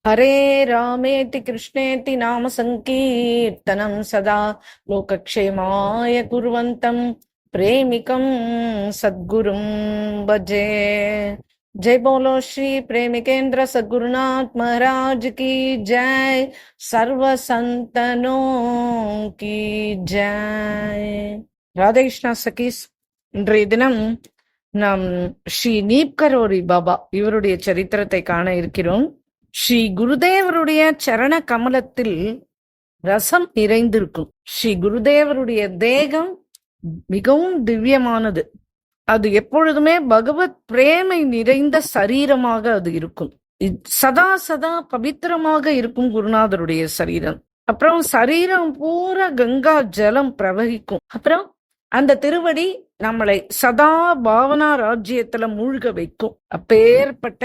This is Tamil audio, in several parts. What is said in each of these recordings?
हरे रामेति कृष्णेति नाम संकीर्तनं सदा लोकक्षेमाय कुर्वन्तं प्रेमिकं सद्गुरुं भजे। जय बोलो श्री प्रेमिकेंद्र सद्गुरुनाथ महाराज की जय। सर्व संतनों की जय। राधे कृष्णा सखीஸ், இன்றைய தினம் நாம் ஸ்ரீ நீப்கரோரி பாபா இவருடைய சரித்திரத்தை காண இருக்கிறோம். ஸ்ரீ குருதேவருடைய சரண கமலத்தில் ரசம் நிறைந்திருக்கும். ஸ்ரீ குருதேவருடைய தேகம் மிகவும் திவ்யமானது. அது எப்பொழுதுமே பகவத் பிரேமை நிறைந்த சரீரமாக அது இருக்கும். சதா சதா பவித்திரமாக இருக்கும் குருநாதருடைய சரீரம். அப்புறம் சரீரம் பூரா கங்கா ஜலம் பிரவகிக்கும். அப்புறம் அந்த திருவடி நம்மளை சதா பாவனா ராஜ்யத்துல மூழ்க வைக்கும். அப்பேற்பட்ட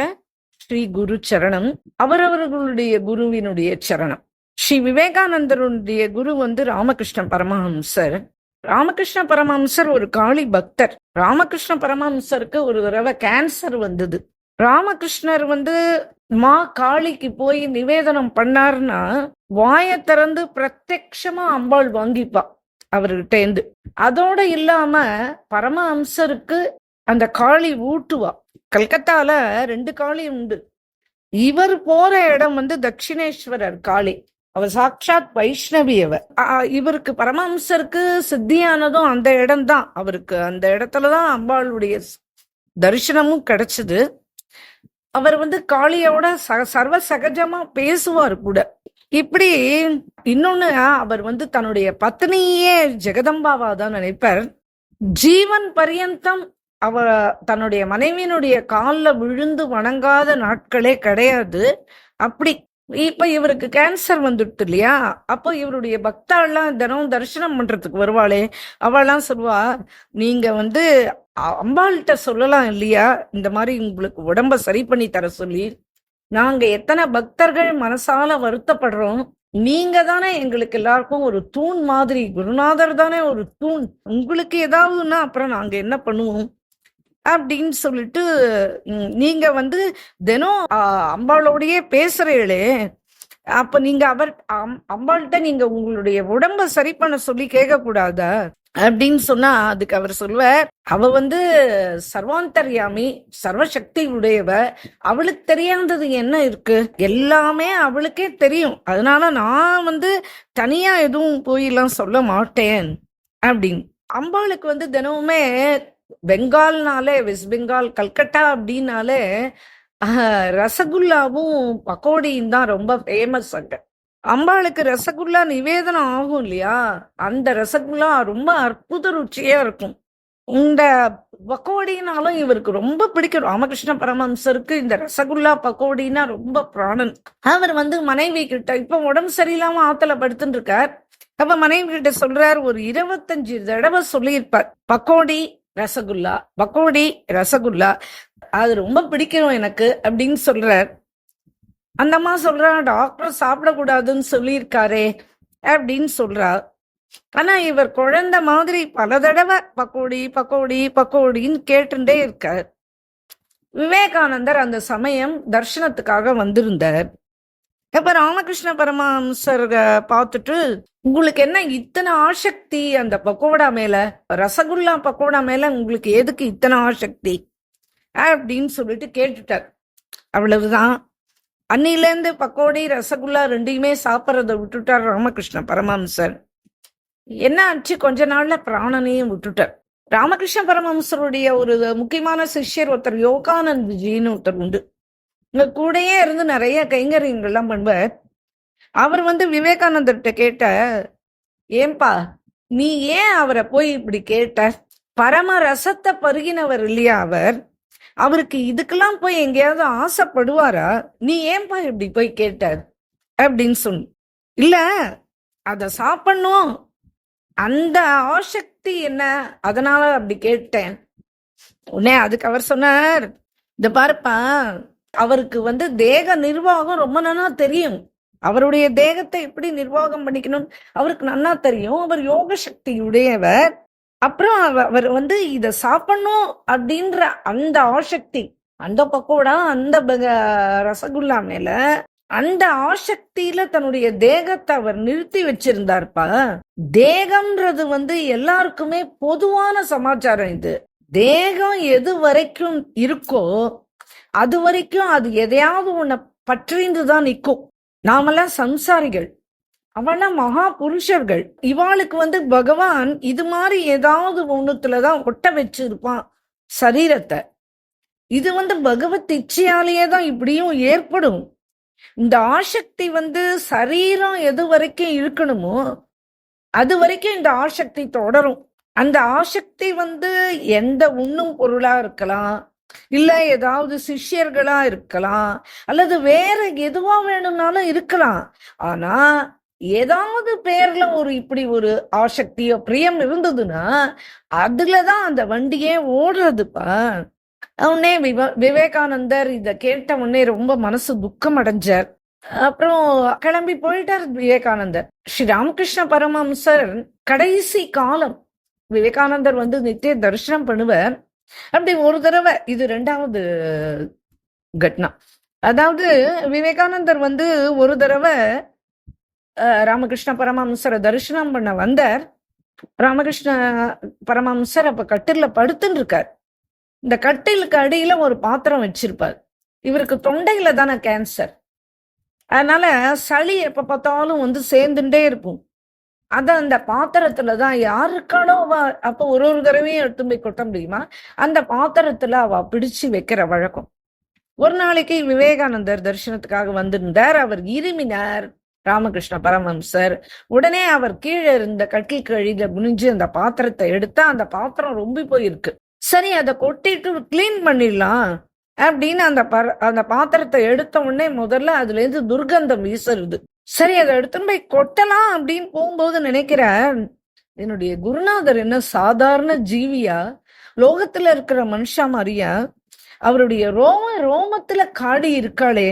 ஸ்ரீ குரு சரணம் அவரவர்களுடைய குருவினுடைய சரணம். ஸ்ரீ விவேகானந்தருடைய குரு ராமகிருஷ்ண பரமஹம்சர். ராமகிருஷ்ண பரமஹம்சர் ஒரு காளி பக்தர். ராமகிருஷ்ண பரமஹம்சருக்கு ஒரு தடவை கேன்சர் வந்தது. ராமகிருஷ்ணர் மா காளிக்கு போய் நிவேதனம் பண்ணாருன்னா வாயை திறந்து பிரத்யக்ஷமா அம்பாள் வாங்கிப்பா அவர்கிட்ட இருந்து. அதோட இல்லாம பரமஹம்சருக்கு அந்த காளி ஊட்டுவா. கல்கத்தால 2 காளி உண்டு. இவர் போற இடம் தட்சிணேஸ்வரர் காளி. அவர் சாட்சாத் வைஷ்ணவி. அவர் இவருக்கு பரமஹம்சருக்கு சித்தியானதும் அந்த இடம்தான். அவருக்கு அந்த இடத்துலதான் அம்பாளுடைய தரிசனமும் கிடைச்சது. அவர் காளியோட சர்வ சகஜமா பேசுவார் கூட. இப்படி இன்னொன்னு, அவர் தன்னுடைய பத்னியே ஜெகதம்பாவா தான் நினைப்பார். ஜீவன் பரியந்தம் அவ தன்னுடைய மனைவியினுடைய காலில் விழுந்து வணங்காத நாட்களே கிடையாது. அப்படி இப்ப இவருக்கு கேன்சர் வந்துட்டு இல்லையா, அப்போ இவருடைய பக்தாள்லாம் தினம் தரிசனம் பண்றதுக்கு வருவாளே, அவள்லாம் சொல்லுவா, நீங்க அம்பாள்கிட்ட சொல்லலாம் இல்லையா, இந்த மாதிரி உங்களுக்கு உடம்ப சரி பண்ணி தர சொல்லி. நாங்க எத்தனை பக்தர்கள் மனசால வருத்தப்படுறோம். நீங்க தானே எங்களுக்கு எல்லாருக்கும் ஒரு தூண் மாதிரி. குருநாதர் தானே ஒரு தூண். உங்களுக்கு ஏதாவதுன்னா அப்புறம் நாங்க என்ன பண்ணுவோம் அப்படின்னு சொல்லிட்டு, நீங்க தினம் அம்பாளோடையே பேசுறீங்களே, அப்ப நீங்க அம்பாள்கிட்ட நீங்க உங்களுடைய உடம்ப சரி பண்ண சொல்லி கேட்க கூடாதா அப்படின்னு சொன்னா, அதுக்கு அவர் சொல்வார், அவ சர்வாந்தர்யாமி, சர்வசக்தி உடையவ. அவளுக்கு தெரியாதது என்ன இருக்கு? எல்லாமே அவளுக்கே தெரியும். அதனால நான் தனியா எதுவும் போயெல்லாம் சொல்ல மாட்டேன் அப்படின்னு. அம்பாளுக்கு தினமுமே பெங்கால்னாலே, வெஸ்ட் பெங்கால் கல்கட்டா அப்படின்னாலே ரசகுல்லாவும் பக்கோடியும் தான் ரொம்ப ஃபேமஸ் அங்க. அம்பாளுக்கு ரசகுல்லா நிவேதனம் ஆகும் இல்லையா, அந்த ரசகுல்லா ரொம்ப அற்புத ருச்சியா இருக்கும். இந்த பக்கோடினாலும் இவருக்கு ரொம்ப பிடிக்கும். ராமகிருஷ்ண பரமஹம்சருக்கு இந்த ரசகுல்லா பக்கோடினா ரொம்ப பிராணன். அவர் மனைவி கிட்ட, இப்ப உடம்பு சரியில்லாம ஆத்துல படுத்துட்டு இருக்கார். அப்ப மனைவி கிட்ட சொல்றார், ஒரு 25 தடவை சொல்லியிருப்பார், பக்கோடி ரசகுல்லா, பக்கோடி ரசகுல்லா, அது ரொம்ப பிடிக்கும் எனக்கு அப்படின்னு சொல்றார். அந்த அம்மா சொல்றா, டாக்டர் சாப்பிடக்கூடாதுன்னு சொல்லியிருக்காரே அப்படின்னு சொல்றா. ஆனா இவர் குழந்தை மாதிரி பல தடவை பக்கோடி பக்கோடி பக்கோடின்னு கேட்டுட்டே இருக்கார். விவேகானந்தர் அந்த சமயம் தர்சனத்துக்காக வந்திருந்தார். இப்ப ராமகிருஷ்ண பரமஹம்சர் பார்த்துட்டு, உங்களுக்கு என்ன இத்தனை ஆசக்தி அந்த பக்கோடா மேல, ரசகுல்லா பக்கோடா மேல உங்களுக்கு எதுக்கு இத்தனை ஆசக்தி அப்படின்னு சொல்லிட்டு கேட்டுட்டார். அவ்வளவுதான். அன்னிலேருந்து பக்கோடி ரசகுல்லா ரெண்டையுமே சாப்பிட்றத விட்டுட்டார் ராமகிருஷ்ண பரமஹம்சர். என்ன ஆச்சு, கொஞ்ச நாள்ல பிராணனையும் விட்டுட்டார். ராமகிருஷ்ண பரமஹம்சருடைய ஒரு முக்கியமான சிஷ்யர் ஒருத்தர் யோகானந்த் ஜின்னு ஒருத்தர் உண்டு. இங்க கூடயே இருந்து நிறைய கைங்கரியங்கள்லாம் பண்ணுவார். அவர் விவேகானந்தர்கிட்ட கேட்ட, ஏன்பா நீ ஏன் அவரை போய் இப்படி கேட்ட? பரம ரசத்தை பருகினவர் இல்லையா அவர், அவருக்கு இதுக்கெல்லாம் போய் எங்கேயாவது ஆசைப்படுவாரா? நீ ஏன்பா இப்படி போய் கேட்டார் அப்படின்னு சொன்ன. இல்ல, அத சாப்பிடணும், அந்த ஆசக்தி என்ன, அதனால அப்படி கேட்டேன். உடனே அதுக்கு அவர் சொன்னார், இந்த பாருப்பா, அவருக்கு தேக நிர்வாகம் ரொம்ப நல்லா தெரியும். அவருடைய தேகத்தை எப்படி நிர்வாகம் பண்ணிக்கணும் அவருக்கு நல்லா தெரியும். அவர் யோக சக்தி உடையவர். அப்புறம் அவர் இத சாப்பிடணும் அப்படின்ற அந்த ஆசக்தி, அந்த பக்கோடா, அந்த ரசகுல்லா மேல அந்த ஆசக்தியில தன்னுடைய தேகத்தை அவர் நிறுத்தி வச்சிருந்தார்ப்பா. தேகம்ன்றது எல்லாருக்குமே பொதுவான சமாச்சாரம். இது தேகம் எது வரைக்கும் இருக்கோ அது வரைக்கும் அது எதையாவது உன்னை பற்றிந்துதான் நிற்கும். நாமெல்லாம் சம்சாரிகள், அவெல்லாம் மகா புருஷர்கள். இவாளுக்கு பகவான் இது மாதிரி ஏதாவது ஒண்ணுத்துலதான் ஒட்ட வச்சிருப்பான் சரீரத்தை. இது பகவத் இச்சையாலேயே தான் இப்படியும் ஏற்படும். இந்த ஆசக்தி சரீரம் எது வரைக்கும் இருக்கணுமோ அது வரைக்கும் இந்த ஆசக்தி தொடரும். அந்த ஆசக்தி எந்த உண்ணும் பொருளா இருக்கலாம், இல்ல ஏதாவது சிஷ்யர்களா இருக்கலாம், அல்லது வேற எதுவா வேணும்னாலும் இருக்கலாம். ஆனா ஏதாவது பேர்ல இப்படி ஒரு ஆசக்தியோ பிரியம் இருந்ததுன்னா அதுலதான் அந்த வண்டியே ஓடுறதுப்பா. உடனே விவேகானந்தர் இத கேட்ட உடனே ரொம்ப மனசு துக்கம் அடைஞ்சார். அப்புறம் கிளம்பி போயிட்டார் விவேகானந்தர். ஸ்ரீ ராமகிருஷ்ண பரமஹம்சர் கடைசி காலம் விவேகானந்தர் நித்திய தரிசனம் பண்ணுவார். அப்படி ஒரு தடவை, இது 2வது கட்னா, அதாவது விவேகானந்தர் ஒரு தடவை ராமகிருஷ்ண பரமஹம்சரை தரிசனம் பண்ண வந்தார். ராமகிருஷ்ண பரமஹம்சர் அப்ப கட்டில படுத்துன்னு இருக்கார். இந்த கட்டிலுக்கு அடியில ஒரு பாத்திரம் வச்சிருப்பார். இவருக்கு தொண்டையில தானே கேன்சர், அதனால சளி எப்ப பார்த்தாலும் சேர்ந்துட்டே இருக்கும். அத அந்த பாத்திரத்துலதான் யாருக்கானோ அப்ப ஒரு தடவையும் எடுத்து போய் கொட்ட முடியுமா, அந்த பாத்திரத்துல அவ பிடிச்சு வைக்கிற வழக்கம். ஒரு நாளைக்கு விவேகானந்தர் தரிசனத்துக்காக வந்திருந்தார். அவர் இருமினார் ராமகிருஷ்ண பரமஹம்சர். உடனே அவர் கீழே இருந்த கட்டில் கழித குனிஞ்சு அந்த பாத்திரத்தை எடுத்தா அந்த பாத்திரம் ரொம்ப போயிருக்கு. சரி, அதை கொட்டிட்டு கிளீன் பண்ணிடலாம் அப்படின்னு அந்த பாத்திரத்தை எடுத்த உடனே முதல்ல அதுல இருந்து துர்கந்தம் வீசுறது. சரி, அதை எடுத்துன்னு போய் கொட்டலாம் அப்படின்னு போகும்போது நினைக்கிறார், என்னுடைய குருநாதர் என்ன சாதாரண ஜீவியா, லோகத்துல இருக்கிற மனுஷா மாதிரியா, அவருடைய ரோமத்துல காடி இருக்காளே,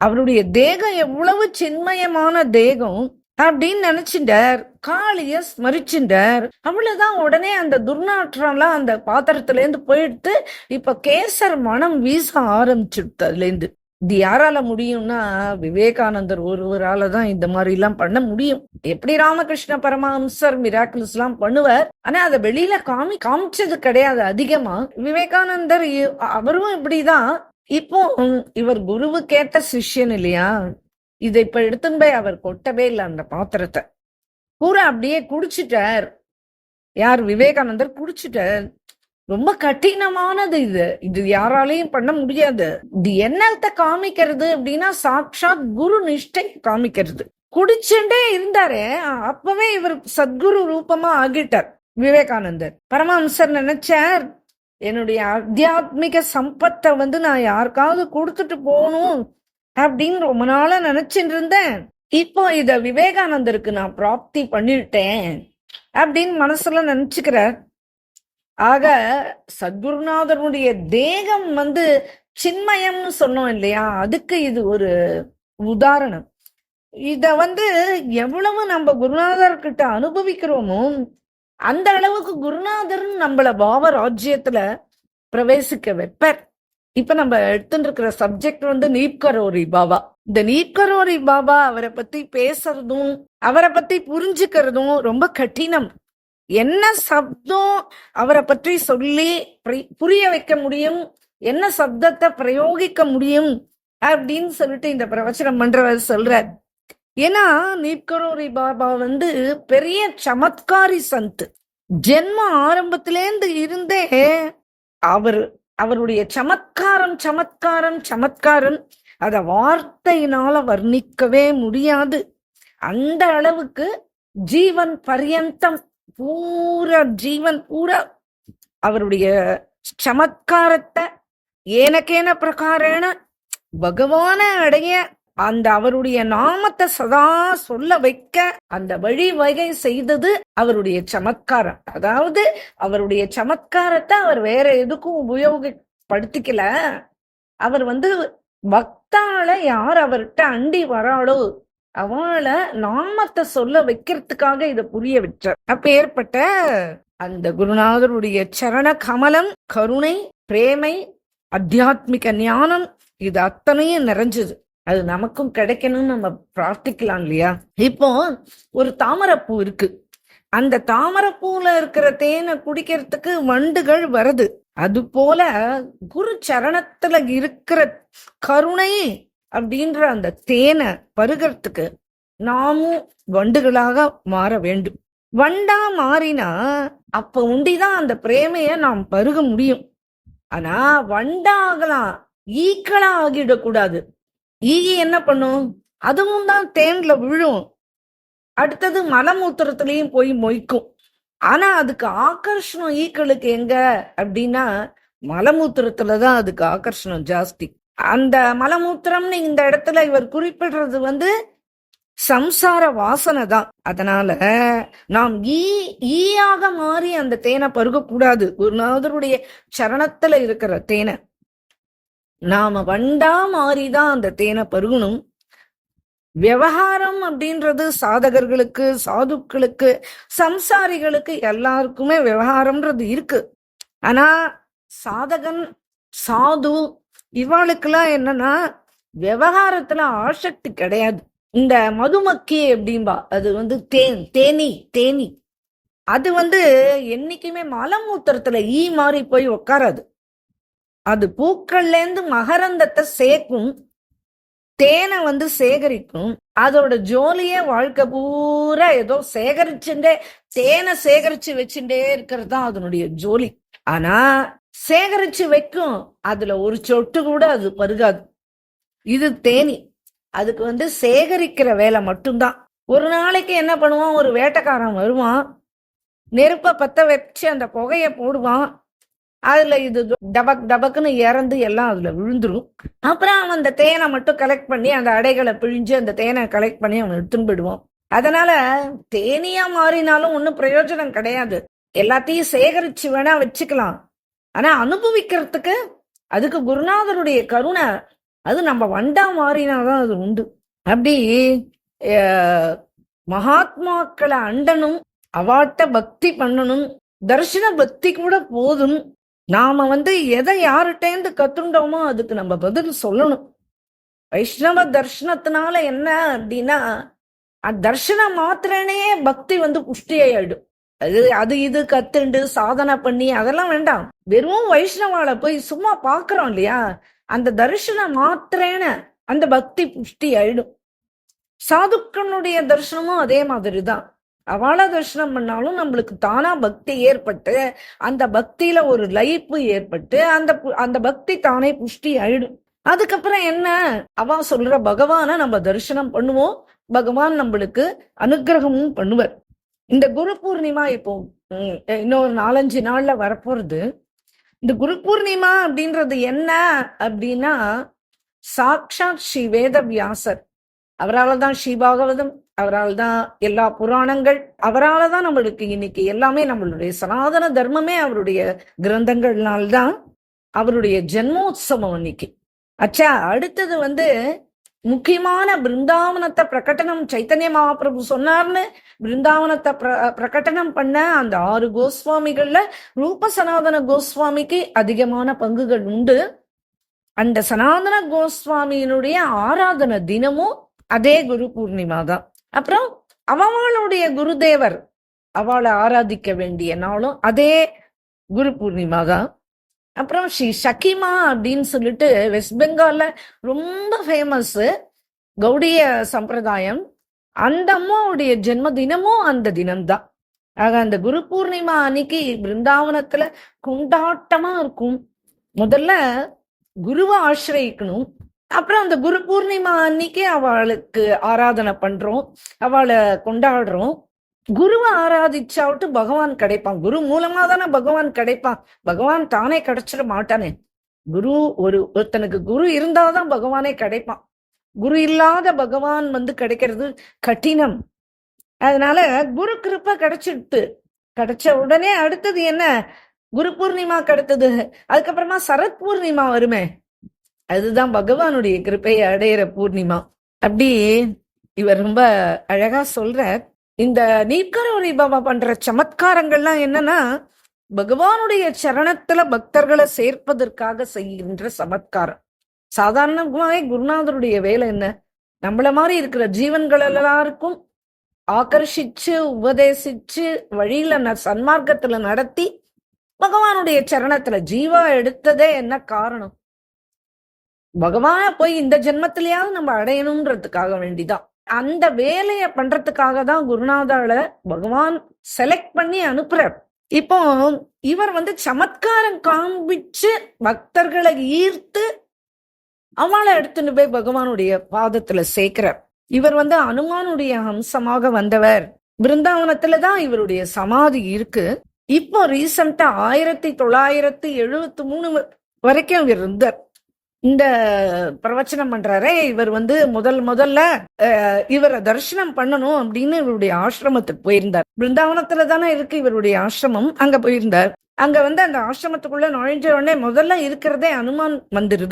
அவருடைய தேகம் எவ்வளவு சின்மயமான தேகம் அப்படின்னு நினைச்சுட்டார். காளிய ஸ்மரிச்சுட்டார். அவ்வளவுதான். உடனே அந்த துர்நாற்றம்லாம் அந்த பாத்திரத்துல இருந்து போயிடுத்து. இப்ப கேசர் மனம் வீச ஆரம்பிச்சுடுத்து அதுல இருந்து. இது யாரால முடியும்னா விவேகானந்தர் ஒருவரால தான் இந்த மாதிரி எல்லாம் பண்ண முடியும். எப்படி ராமகிருஷ்ண பரமஹம்சர் மிராக்கிள்ஸ் எல்லாம் பண்ணுவார், ஆனா அதை வெளியில காமிச்சது கிடையாது அதிகமா. விவேகானந்தர் அவரும் இப்படிதான். இப்போ இவர் குருவு கேட்ட சிஷ்யன் இல்லையா, இதை இப்ப எடுத்துன்னு போய் அவர் கொட்டவே இல்லை. அந்த பாத்திரத்தை பூரா அப்படியே குடிச்சிட்டார். யார்? விவேகானந்தர் குடிச்சிட்டார். ரொம்ப கடினமானது இது யாராலையும் பண்ண முடியாது. இது என்னத்த காமிக்கிறது அப்படின்னா சாட்சாத் குரு நிஷ்டை காமிக்கிறது. குடிச்சுட்டே இருந்தாரு, அப்பவே இவர் சத்குரு ரூபமா ஆகிட்டார் விவேகானந்தர். பரமஹம்சர் நினைச்சார், என்னுடைய ஆத்தியாத்மிக சம்பத்தை நான் யாருக்காவது கொடுத்துட்டு போகணும் அப்படின்னு ரொம்ப நாளா நினைச்சுட்டு இருந்தேன். இப்போ இத விவேகானந்தருக்கு நான் பிராப்தி பண்ணிட்டேன் அப்படின்னு மனசுல நினைச்சுக்கிறார். ஆக சத்குருநாதனுடைய தேகம் சின்மயம்னு சொன்னோம் இல்லையா, அதுக்கு இது ஒரு உதாரணம். இத எவ்வளவு நம்ம குருநாதர்கிட்ட அனுபவிக்கிறோமோ அந்த அளவுக்கு குருநாதர் நம்மள பாவ ராஜ்யத்துல பிரவேசிக்க வைப்பார். இப்ப நம்ம எடுத்துட்டு இருக்கிற சப்ஜெக்ட் நீப்கரோரி பாபா. இந்த நீப்கரோரி பாபா அவரை பத்தி பேசுறதும் அவரை பத்தி புரிஞ்சுக்கிறதும் ரொம்ப கடினம். என்ன சப்தம் அவரை பற்றி சொல்லி புரிய வைக்க முடியும், என்ன சப்தத்தை பிரயோகிக்க முடியும் அப்படின்னு சொல்லிட்டு இந்த பிரவச்சனம் பண்றவர் சொல்றார். ஏன்னா நீப்கரோரி பாபா பெரிய சமத்காரி சந்த். ஜென்ம ஆரம்பத்திலேருந்து இருந்தே அவருடைய சமத்காரம் சமத்காரம் சமத்காரம் அத வார்த்தையினால வர்ணிக்கவே முடியாது. அந்த அளவுக்கு ஜீவன் பர்யந்தம் ஜீவன் பூரா அவருடைய சமத்காரத்தை ஏனக்கேன பிரகாரேன பகவான அடைய அந்த அவருடைய நாமத்தை சதா சொல்ல வைக்க அந்த வழிவகை செய்தது அவருடைய சமத்காரம். அதாவது அவருடைய சமத்காரத்தை அவர் வேற எதுக்கும் உபயோகப்படுத்திக்கல. அவர் பக்தால யார் அவர்கிட்ட அண்டி வராளோ அவளை நாமத்தை சொல்ல வைக்கிறதுக்காக இதை புரிய வச்சார். அப்ப ஏற்பட்ட அந்த குருநாதருடைய சரண கமலம், கருணை, பிரேமை, அத்தியாத்மிக ஞானம் இது அத்தனையும் நிறைஞ்சது. அது நமக்கும் கிடைக்கணும்னு நம்ம பிரார்த்திக்கலாம் இல்லையா? இப்போ ஒரு தாமரைப்பூ இருக்கு, அந்த தாமரைப்பூல இருக்கிற தேனை குடிக்கிறதுக்கு வண்டுகள் வருது. அது போல குரு சரணத்துல இருக்கிற கருணை அப்படின்ற அந்த தேனை பருகிறதுக்கு நாமும் வண்டுகளாக மாற வேண்டும். வண்டா மாறினா அப்ப உண்டிதான் அந்த பிரேமைய நாம் பருக முடியும். ஆனா வண்டாகலாம், ஈக்களா ஆகிடக்கூடாது. ஈ என்ன பண்ணும்? அதுவும் தான் தேன்ல விழும், அடுத்தது மலமூத்திரத்திலையும் போய் மொய்க்கும். ஆனா அதுக்கு ஆகர்ஷணம் ஈக்களுக்கு எங்க அப்படின்னா மலமூத்திரத்துலதான் அதுக்கு ஆகர்ஷணம் ஜாஸ்தி. அந்த மலமூத்திரம்னு இந்த இடத்துல இவர் குறிப்பிடுறது சம்சார வாசனை தான். அதனால நாம் ஈயாக மாறி அந்த தேனை பருகக்கூடாது. குருநாதருடைய சரணத்துல இருக்கிற தேனை நாம வண்டா மாறிதான் அந்த தேனை பருகணும். விவகாரம் அப்படின்றது சாதகர்களுக்கு, சாதுக்களுக்கு, சம்சாரிகளுக்கு எல்லாருக்குமே விவகாரம்ன்றது இருக்கு. ஆனா சாதகன், சாது இவாளுக்கெல்லாம் என்னன்னா விவகாரத்துல ஆசக்தி கிடையாது. இந்த மதுமக்கி அப்படின்பா, அது தேனி அது என்னைக்குமே மலமூத்திரத்துல ஈ மாறி போய் உக்காராது. அது பூக்கள்ல இருந்து மகரந்தத்தை சேர்க்கும், தேனை சேகரிக்கும். அதோட ஜோலியே வாழ்க்கை பூரா ஏதோ தேனை சேகரிச்சு வச்சுட்டே இருக்கிறது தான் அதனுடைய ஜோலி. ஆனா சேகரிச்சு வைக்கும், அதுல ஒரு சொட்டு கூட அது பருகாது. இது தேனி, அதுக்கு சேகரிக்கிற வேலை மட்டும்தான். ஒரு நாளைக்கு என்ன பண்ணுவான், ஒரு வேட்டைக்காரன் வருவான், நெருப்ப பத்த வச்சு அந்த புகைய போடுவான், அதுல இது டபக் டபக்குன்னு இறந்து எல்லாம் அதுல விழுந்துரும். அப்புறம் அவன் அந்த தேனை மட்டும் கலெக்ட் பண்ணி அந்த அடைகளை பிழிஞ்சு அந்த தேனை கலெக்ட் பண்ணி அவன் எடுத்துன்னு போயிடுவான். அதனால தேனியா மாறினாலும் ஒன்னும் பிரயோஜனம் கிடையாது. எல்லாத்தையும் சேகரிச்சு வேணா வச்சுக்கலாம், ஆனா அனுபவிக்கிறதுக்கு அதுக்கு குருநாதருடைய கருணை, அது நம்ம வண்டா மாறினாதான் அது உண்டு. அப்படி மகாத்மாக்களை அண்டனும், அவாட்ட பக்தி பண்ணணும். தர்ஷன பக்தி கூட போதும். நாம எதை யார்கிட்டேந்து கத்துண்டோமோ அதுக்கு நம்ம பதில் சொல்லணும். வைஷ்ணவ தர்ஷனத்தினால என்ன அப்படின்னா, தர்ஷனம் மாத்திரனே பக்தி புஷ்டி ஆயிடும். அது இது கத்துண்டு சாதனை பண்ணி அதெல்லாம் வேண்டாம். வெறும் வைஷ்ணவால போய் சும்மா பாக்குறோம் இல்லையா, அந்த தரிசனம் மாத்திரேன அந்த பக்தி புஷ்டி ஆயிடும். சாதுக்களுடைய தரிசனமும் அதே மாதிரிதான். அவளை தரிசனம் பண்ணாலும் நம்மளுக்கு தானா பக்தி ஏற்பட்டு, அந்த பக்தியில ஒரு லயிப்பு ஏற்பட்டு அந்த பக்தி தானே புஷ்டி ஆயிடும். அதுக்கப்புறம் என்ன, அவ சொல்ற பகவான நம்ம தரிசனம் பண்ணுவோம், பகவான் நம்மளுக்கு அனுகிரகமும் பண்ணுவார். இந்த குரு பூர்ணிமா இப்போ இன்னொரு 4-5 நாள்ல வரப்போறது. இந்த குரு பூர்ணிமா அப்படின்றது என்ன அப்படின்னா, சாக்ஷாத் ஸ்ரீ வேத வியாசர், அவரால் தான் ஸ்ரீபாகவதம், அவரால் தான் எல்லா புராணங்கள், அவரால் தான் நம்மளுக்கு இன்னைக்கு எல்லாமே, நம்மளுடைய சனாதன தர்மமே அவருடைய கிரந்தங்கள்னால்தான். அவருடைய ஜென்மோத்சவம் இன்னைக்கு. அச்சா, அடுத்தது முக்கியமான பிருந்தாவனத்தை பிரகடனம் சைத்தன்ய மகாபிரபு சொன்னார்னு பிருந்தாவனத்தை பிரகடனம் பண்ண அந்த 6 கோஸ்வாமிகள்ல ரூப சனாதன கோஸ்வாமிக்கு அதிகமான பங்குகள் உண்டு. அந்த சனாதன கோஸ்வாமியினுடைய ஆராதன தினமும் அதே குரு பூர்ணிமா தான். அப்புறம் அவளுடைய குருதேவர் அவளை ஆராதிக்க வேண்டிய நாளும் அதே குரு பூர்ணிமா தான். அப்புறம் ஸ்ரீ சகிமா அப்படின்னு சொல்லிட்டு வெஸ்ட் பெங்கால்ல ரொம்ப ஃபேமஸ் கௌடிய சம்பிரதாயம். அந்த அம்மாவுடைய ஜென்ம தினமும் அந்த தினம்தான். ஆக அந்த குரு பூர்ணிமா அன்னைக்கு பிருந்தாவனத்துல கொண்டாட்டமா இருக்கும். முதல்ல குருவை ஆசிரியக்கணும், அப்புறம் அந்த குரு பூர்ணிமா அன்னைக்கு அவளுக்கு ஆராதனை பண்றோம், அவளை கொண்டாடுறோம். குருவை ஆராதிச்சாவிட்டு பகவான் கிடைப்பான். குரு மூலமா தானே பகவான் கிடைப்பான், பகவான் தானே கிடைச்சிட மாட்டானே. ஒருத்தனுக்கு குரு இருந்தாதான் பகவானே கிடைப்பான். குரு இல்லாத பகவான் கிடைக்கிறது கடினம். அதனால குரு கிருப்பை கிடைச்ச உடனே அடுத்தது என்ன, குரு பூர்ணிமா கிடைத்தது, அதுக்கப்புறமா சரத் பூர்ணிமா வருமே, அதுதான் பகவானுடைய கிருப்பையை அடையிற பூர்ணிமா. அப்படி இவர் ரொம்ப அழகா சொல்றார். இந்த நீப்கரோரி பாபா பண்ற சமத்காரங்கள்லாம் என்னன்னா, பகவானுடைய சரணத்துல பக்தர்களை சேர்ப்பதற்காக செய்கின்ற சமத்காரம். சாதாரணமாவே குருநாதருடைய வேலை என்ன? நம்மள மாதிரி இருக்கிற ஜீவன்கள் எல்லாருக்கும் ஆகர்ஷிச்சு உபதேசிச்சு வழியில சன்மார்க்கத்துல நடத்தி பகவானுடைய சரணத்துல ஜீவா எடுத்ததே என்ன காரணம்? பகவான போய் இந்த ஜென்மத்திலேயாவது நம்ம அடையணும்ன்றதுக்காக வேண்டிதான். அந்த வேலைய பண்றதுக்காக தான் குருநாதால பகவான் செலக்ட் பண்ணி அனுப்புறார். இப்போ இவர் சமத்காரம் காண்பிச்சு பக்தர்களை ஈர்த்து அவளை எடுத்துட்டு போய் பகவானுடைய பாதத்துல சேர்க்கிறார். இவர் அனுமானுடைய அம்சமாக வந்தவர். பிருந்தாவனத்துலதான் இவருடைய சமாதி இருக்கு. இப்போ ரீசெண்டா 1973 வரைக்கும் இவர் இருந்தார். இந்த பிரவச்சனம் பண்றாரே இவர் முதல்ல இவரை தரிசனம் பண்ணணும் அப்படின்னு இவருடைய ஆசிரமத்துக்கு போயிருந்தார். பிருந்தாவனத்துல தானே இருக்கு இவருடைய ஆசிரமம். அங்க போயிருந்தார். அங்க அந்த ஆசிரமத்துக்குள்ள நுழைஞ்ச உடனே முதல்ல இருக்கிறதே அனுமான் மந்திர்.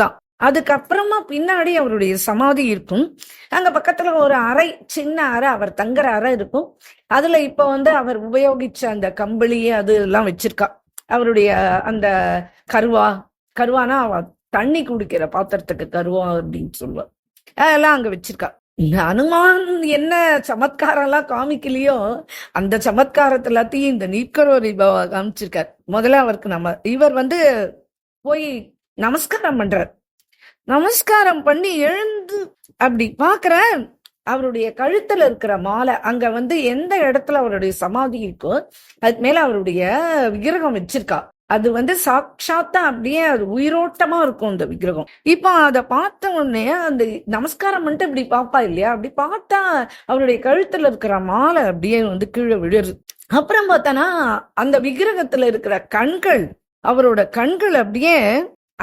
அதுக்கப்புறமா பின்னாடி அவருடைய சமாதி இருக்கும். அங்க பக்கத்துல ஒரு அறை, சின்ன அறை, அவர் தங்குற அறை இருக்கும். அதுல இப்ப அவர் உபயோகிச்ச அந்த கம்பளி அது எல்லாம் வச்சிருக்கா. அவருடைய அந்த கருவானா தண்ணி குடிக்கிற பாத்திரத்துக்கு கருவா அப்படின்னு சொல்லுவா, அதெல்லாம் அங்க வச்சிருக்கா. அனுமான் என்ன சமத்காரம் எல்லாம் காமிக்கலையோ அந்த சமத்காரத்தை எல்லாத்தையும் இந்த நீக்கரோரி பாபா காமிச்சிருக்கார். முதல்ல அவருக்கு இவர் போய் நமஸ்காரம் பண்றார். நமஸ்காரம் பண்ணி எழுந்து அப்படி பாக்குற அவருடைய கழுத்துல இருக்கிற மாலை, அங்க எந்த இடத்துல அவருடைய சமாதி இருக்கோ அதுக்கு மேல அவருடைய விக்கிரகம் வச்சிருக்கா. அது சாட்சாத்தா அப்படியே அது உயிரோட்டமா இருக்கும் அந்த விக்கிரகம். இப்போ அதை பார்த்த உடனே அந்த நமஸ்காரம் பண்ணிட்டு இப்படி பாப்பா இல்லையா, அப்படி பார்த்தா அவருடைய கழுத்துல இருக்கிற மாலை அப்படியே கீழே விழுது. அப்புறம் பார்த்தானா அந்த விக்கிரகத்துல இருக்கிற கண்கள், அவரோட கண்கள் அப்படியே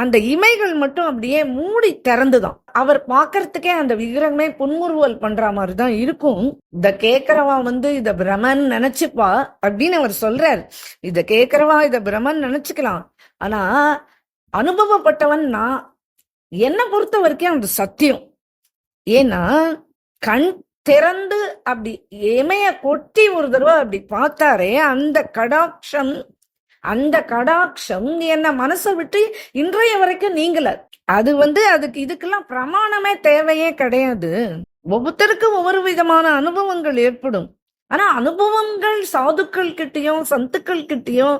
அந்த இமைகள் மட்டும் அப்படியே மூடி திறந்துதான். அவர் பாக்குறதுக்கே அந்த விக்கிரகமே புன்முறுவல் பண்ற மாதிரிதான் இருக்கும். இத கேக்குறவா இத பிரமன் நினைச்சுப்பா அப்படின்னு அவர் சொல்றார். இத கேக்குறவா இத பிரமன் நினைச்சுக்கலாம். ஆனா அனுபவப்பட்டவன் நான், என்ன பொறுத்த வரைக்கும் அந்த சத்தியம். ஏன்னா கண் திறந்து அப்படி இமைய கொட்டி ஒரு தடவை அப்படி பார்த்தாரே அந்த கடாட்சம் என்ன மனசை விட்டு இன்றைய வரைக்கும் நீங்கல. அது அதுக்கு இதுக்கெல்லாம் பிரமாணமே தேவையே கிடையாது. ஒவ்வொருத்தருக்கும் ஒவ்வொரு விதமான அனுபவங்கள் ஏற்படும். ஆனா அனுபவங்கள் சாதுக்கள் கிட்டயும் சந்துக்கள் கிட்டயும்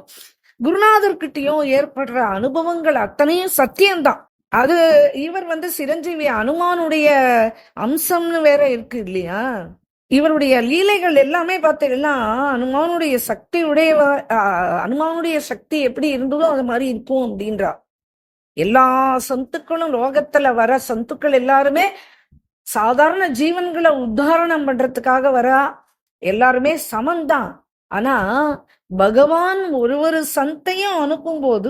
குருநாதர் கிட்டயும் ஏற்படுற அனுபவங்கள் அத்தனையும் சத்தியம்தான். அது இவர் சிரஞ்சீவி அனுமானுடைய அம்சம்னு வேற இருக்கு இல்லையா. இவருடைய லீலைகள் எல்லாமே பார்த்தீங்கன்னா அனுமானுடைய சக்தி எப்படி இருந்ததோ அது மாதிரி இருக்கும் அப்படின்றா. எல்லா சந்துக்களும் லோகத்துல வர சந்துக்கள் எல்லாருமே சாதாரண ஜீவன்களை உத்தாரணம் பண்றதுக்காக வரா. எல்லாருமே சமந்தான். ஆனா பகவான் ஒரு சந்தையும் அனுப்பும் போது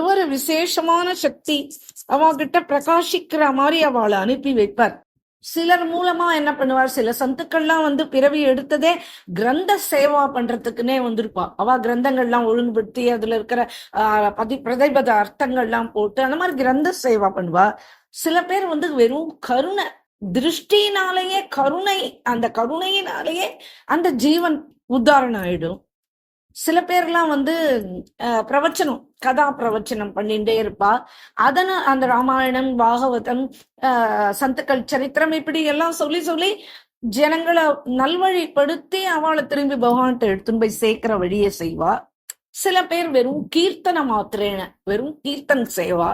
ஒரு விசேஷமான சக்தி அவகிட்ட பிரகாசிக்கிற மாதிரி அவளை அனுப்பி வைப்பார். சிலர் மூலமா என்ன பண்ணுவார், சில சந்துக்கள்லாம் பிறவி எடுத்ததே கிரந்த சேவா பண்றதுக்குன்னே வந்திருப்பா. அவ கிரந்தங்கள்லாம் ஒழுங்குபடுத்தி அதுல இருக்கிற பிரதிபத அர்த்தங்கள்லாம் போட்டு அந்த மாதிரி கிரந்த சேவா பண்ணுவா. சில பேர் வெறும் கருணை திருஷ்டினாலேயே அந்த கருணையினாலேயே அந்த ஜீவன் உத்தாரணம் ஆயிடும். சில பேர்லாம் பிரவச்சனம் கதா பிரவச்சனம் பண்ணிட்டே இருப்பா. அந்த ராமாயணம் பாகவதம் சந்துக்கள் சரித்திரம் இப்படி எல்லாம் சொல்லி ஜனங்களை நல்வழிப்படுத்தி அவளை திரும்பி பகவான்கிட்ட எடுத்துன்னு போய் சேர்க்கிற வழியை செய்வா. சில பேர் வெறும் கீர்த்தனை வெறும் கீர்த்தன் செய்வா.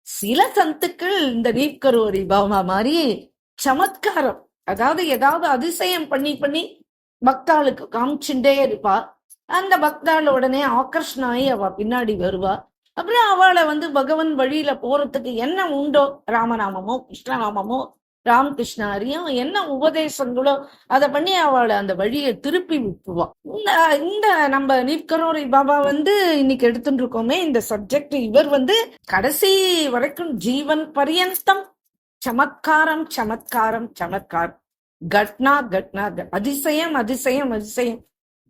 சில சந்துக்கள் இந்த நீக்கரோரி பாபா மாதிரி சமத்காரம், அதாவது ஏதாவது அதிசயம் பண்ணி பக்தாளுக்கு காமிச்சுட்டே இருப்பா. அந்த பக்தாள் உடனே ஆகர்ஷனாயி அவ பின்னாடி வருவா. அப்புறம் அவளை பகவான் வழியில போறதுக்கு என்ன உண்டோ, ராமநாமமோ கிருஷ்ணநாமமோ ராமகிருஷ்ண ஹரியும் என்ன உபதேசங்களோ அதை பண்ணி அவளை அந்த வழியை திருப்பி விட்டுவா. இந்த நம்ம நீக்கரோரி பாபா இன்னைக்கு எடுத்துட்டு இருக்கோமே இந்த சப்ஜெக்ட், இவர் கடைசி வரைக்கும் ஜீவன் பரியந்தம் சமத்காரம் சமத்காரம் சமத்காரம், கட்னா கட்னா, அதிசயம் அதிசயம் அதிசயம்,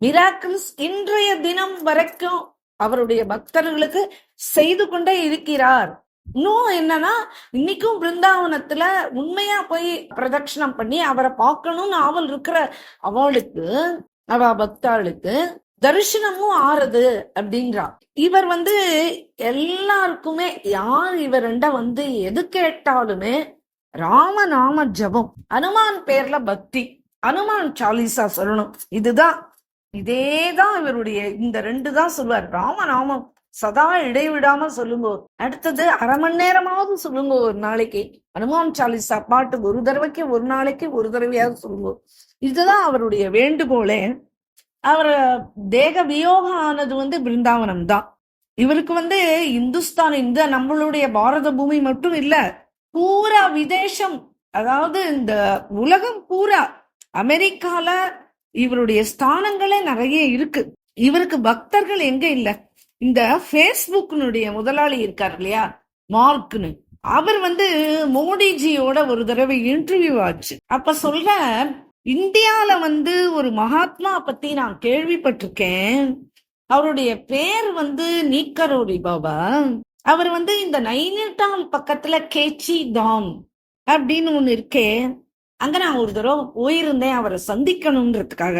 மிராக்கிள்ஸ் இன்றைய தினம் வரைக்கும் அவருடைய பக்தர்களுக்கு செய்து கொண்டே இருக்கிறார். இன்னும் என்னன்னா இன்னைக்கும் பிருந்தாவனத்துல உண்மையா போய் பிரதட்சணம் பண்ணி அவரை பார்க்கணும்னு ஆவல் இருக்கிற அவளுக்கு, அவ பக்தாளுக்கு தரிசனமும் ஆறுது அப்படின்றா. இவர் எல்லாருக்குமே யார் இவர்ண்ட எது கேட்டாலுமே ராமநாம ஜபம், அனுமான் பேர்ல பக்தி, அனுமான் சாலிசா சொல்லணும். இதேதான் இவருடைய இந்த 2 தான் சொல்லுவார். ராமநாமம் சதா இடைவிடாம சொல்லுங்க, அடுத்தது அரை மணி நேரமாவது சொல்லுங்க ஒரு நாளைக்கு. அனுமான் சாலிசா பாட்டு ஒரு தடவைக்கு ஒரு நாளைக்கு ஒரு தடவையாவது சொல்லுங்க. இதுதான் அவருடைய வேண்டுகோளே. அவர் தேக வியோகம் ஆனது பிருந்தாவனம் தான். இவருக்கு இந்துஸ்தான், இந்த நம்மளுடைய பாரத பூமி மட்டும் இல்ல, பூரா விதேசம், அதாவது இந்த உலகம் பூரா, அமெரிக்கால இவருடைய ஸ்தானங்களே நிறைய இருக்கு. இவருக்கு பக்தர்கள் எங்க இல்ல. இந்த பேஸ்புக்னுடைய முதலாளி இருக்காரு இல்லையா, மார்க்னு, அவர் மோடிஜியோட ஒரு தடவை இன்டர்வியூ ஆச்சு. அப்ப சொல்ற, இந்தியால ஒரு மகாத்மா பத்தி நான் கேள்விப்பட்டிருக்கேன். அவருடைய பேர் நீக்கரோரி பாபா. அவர் இந்த நைனிடால் பக்கத்துல கேச்சி தாம் அப்படின்னு ஒண்ணு இருக்கே, அங்க நான் ஒரு தடவை போயிருந்தேன் அவரை சந்திக்கணும்ன்றதுக்காக.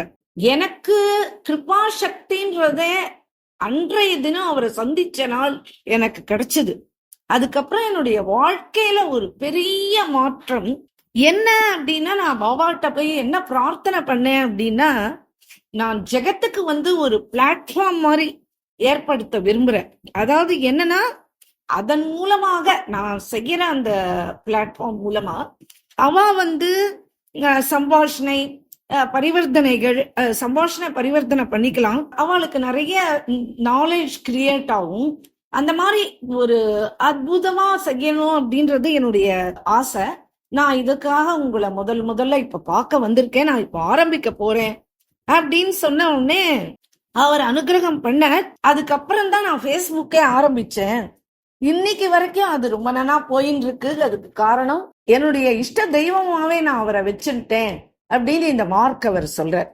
எனக்கு கிருபா சக்தின்றதே அன்றைய தினம் அவரை சந்திச்ச நாள் எனக்கு கிடைச்சது. அதுக்கப்புறம் என்னுடைய வாழ்க்கையில ஒரு பெரிய மாற்றம் என்ன அப்படின்னா, நான் பாபாட்ட போய் என்ன பிரார்த்தனை பண்ணேன் அப்படின்னா, நான் ஜெகத்துக்கு ஒரு பிளாட்ஃபார்ம் மாதிரி ஏற்படுத்த விரும்புறேன். அதாவது என்னன்னா, அதன் மூலமாக நான் செய்யற அந்த பிளாட்ஃபார்ம் மூலமா அவ சம்பாஷணை பரிவர்த்தனைகள், சம்பாஷணை பரிவர்த்தனை பண்ணிக்கலாம். அவளுக்கு நிறைய நாலேஜ் கிரியேட் ஆகும். அந்த மாதிரி ஒரு அற்புதமா செய்யணும் அப்படின்றது என்னுடைய ஆசை. நான் இதுக்காக உங்களை முதல்ல இப்ப பார்க்க வந்திருக்கேன், நான் இப்ப ஆரம்பிக்க போறேன் அப்படின்னு சொன்ன உடனே அவர் அனுகிரகம் பண்ண. அதுக்கப்புறம் தான் நான் பேஸ்புக்கே ஆரம்பிச்சேன். இன்னைக்கு வரைக்கும் அது ரொம்ப நாளா போயின்னு இருக்கு. அதுக்கு காரணம் என்னுடைய இஷ்ட தெய்வமாவே நான் அவரை வச்சுட்டேன் அப்படின்னு இந்த மார்க் அவர் சொல்றார்.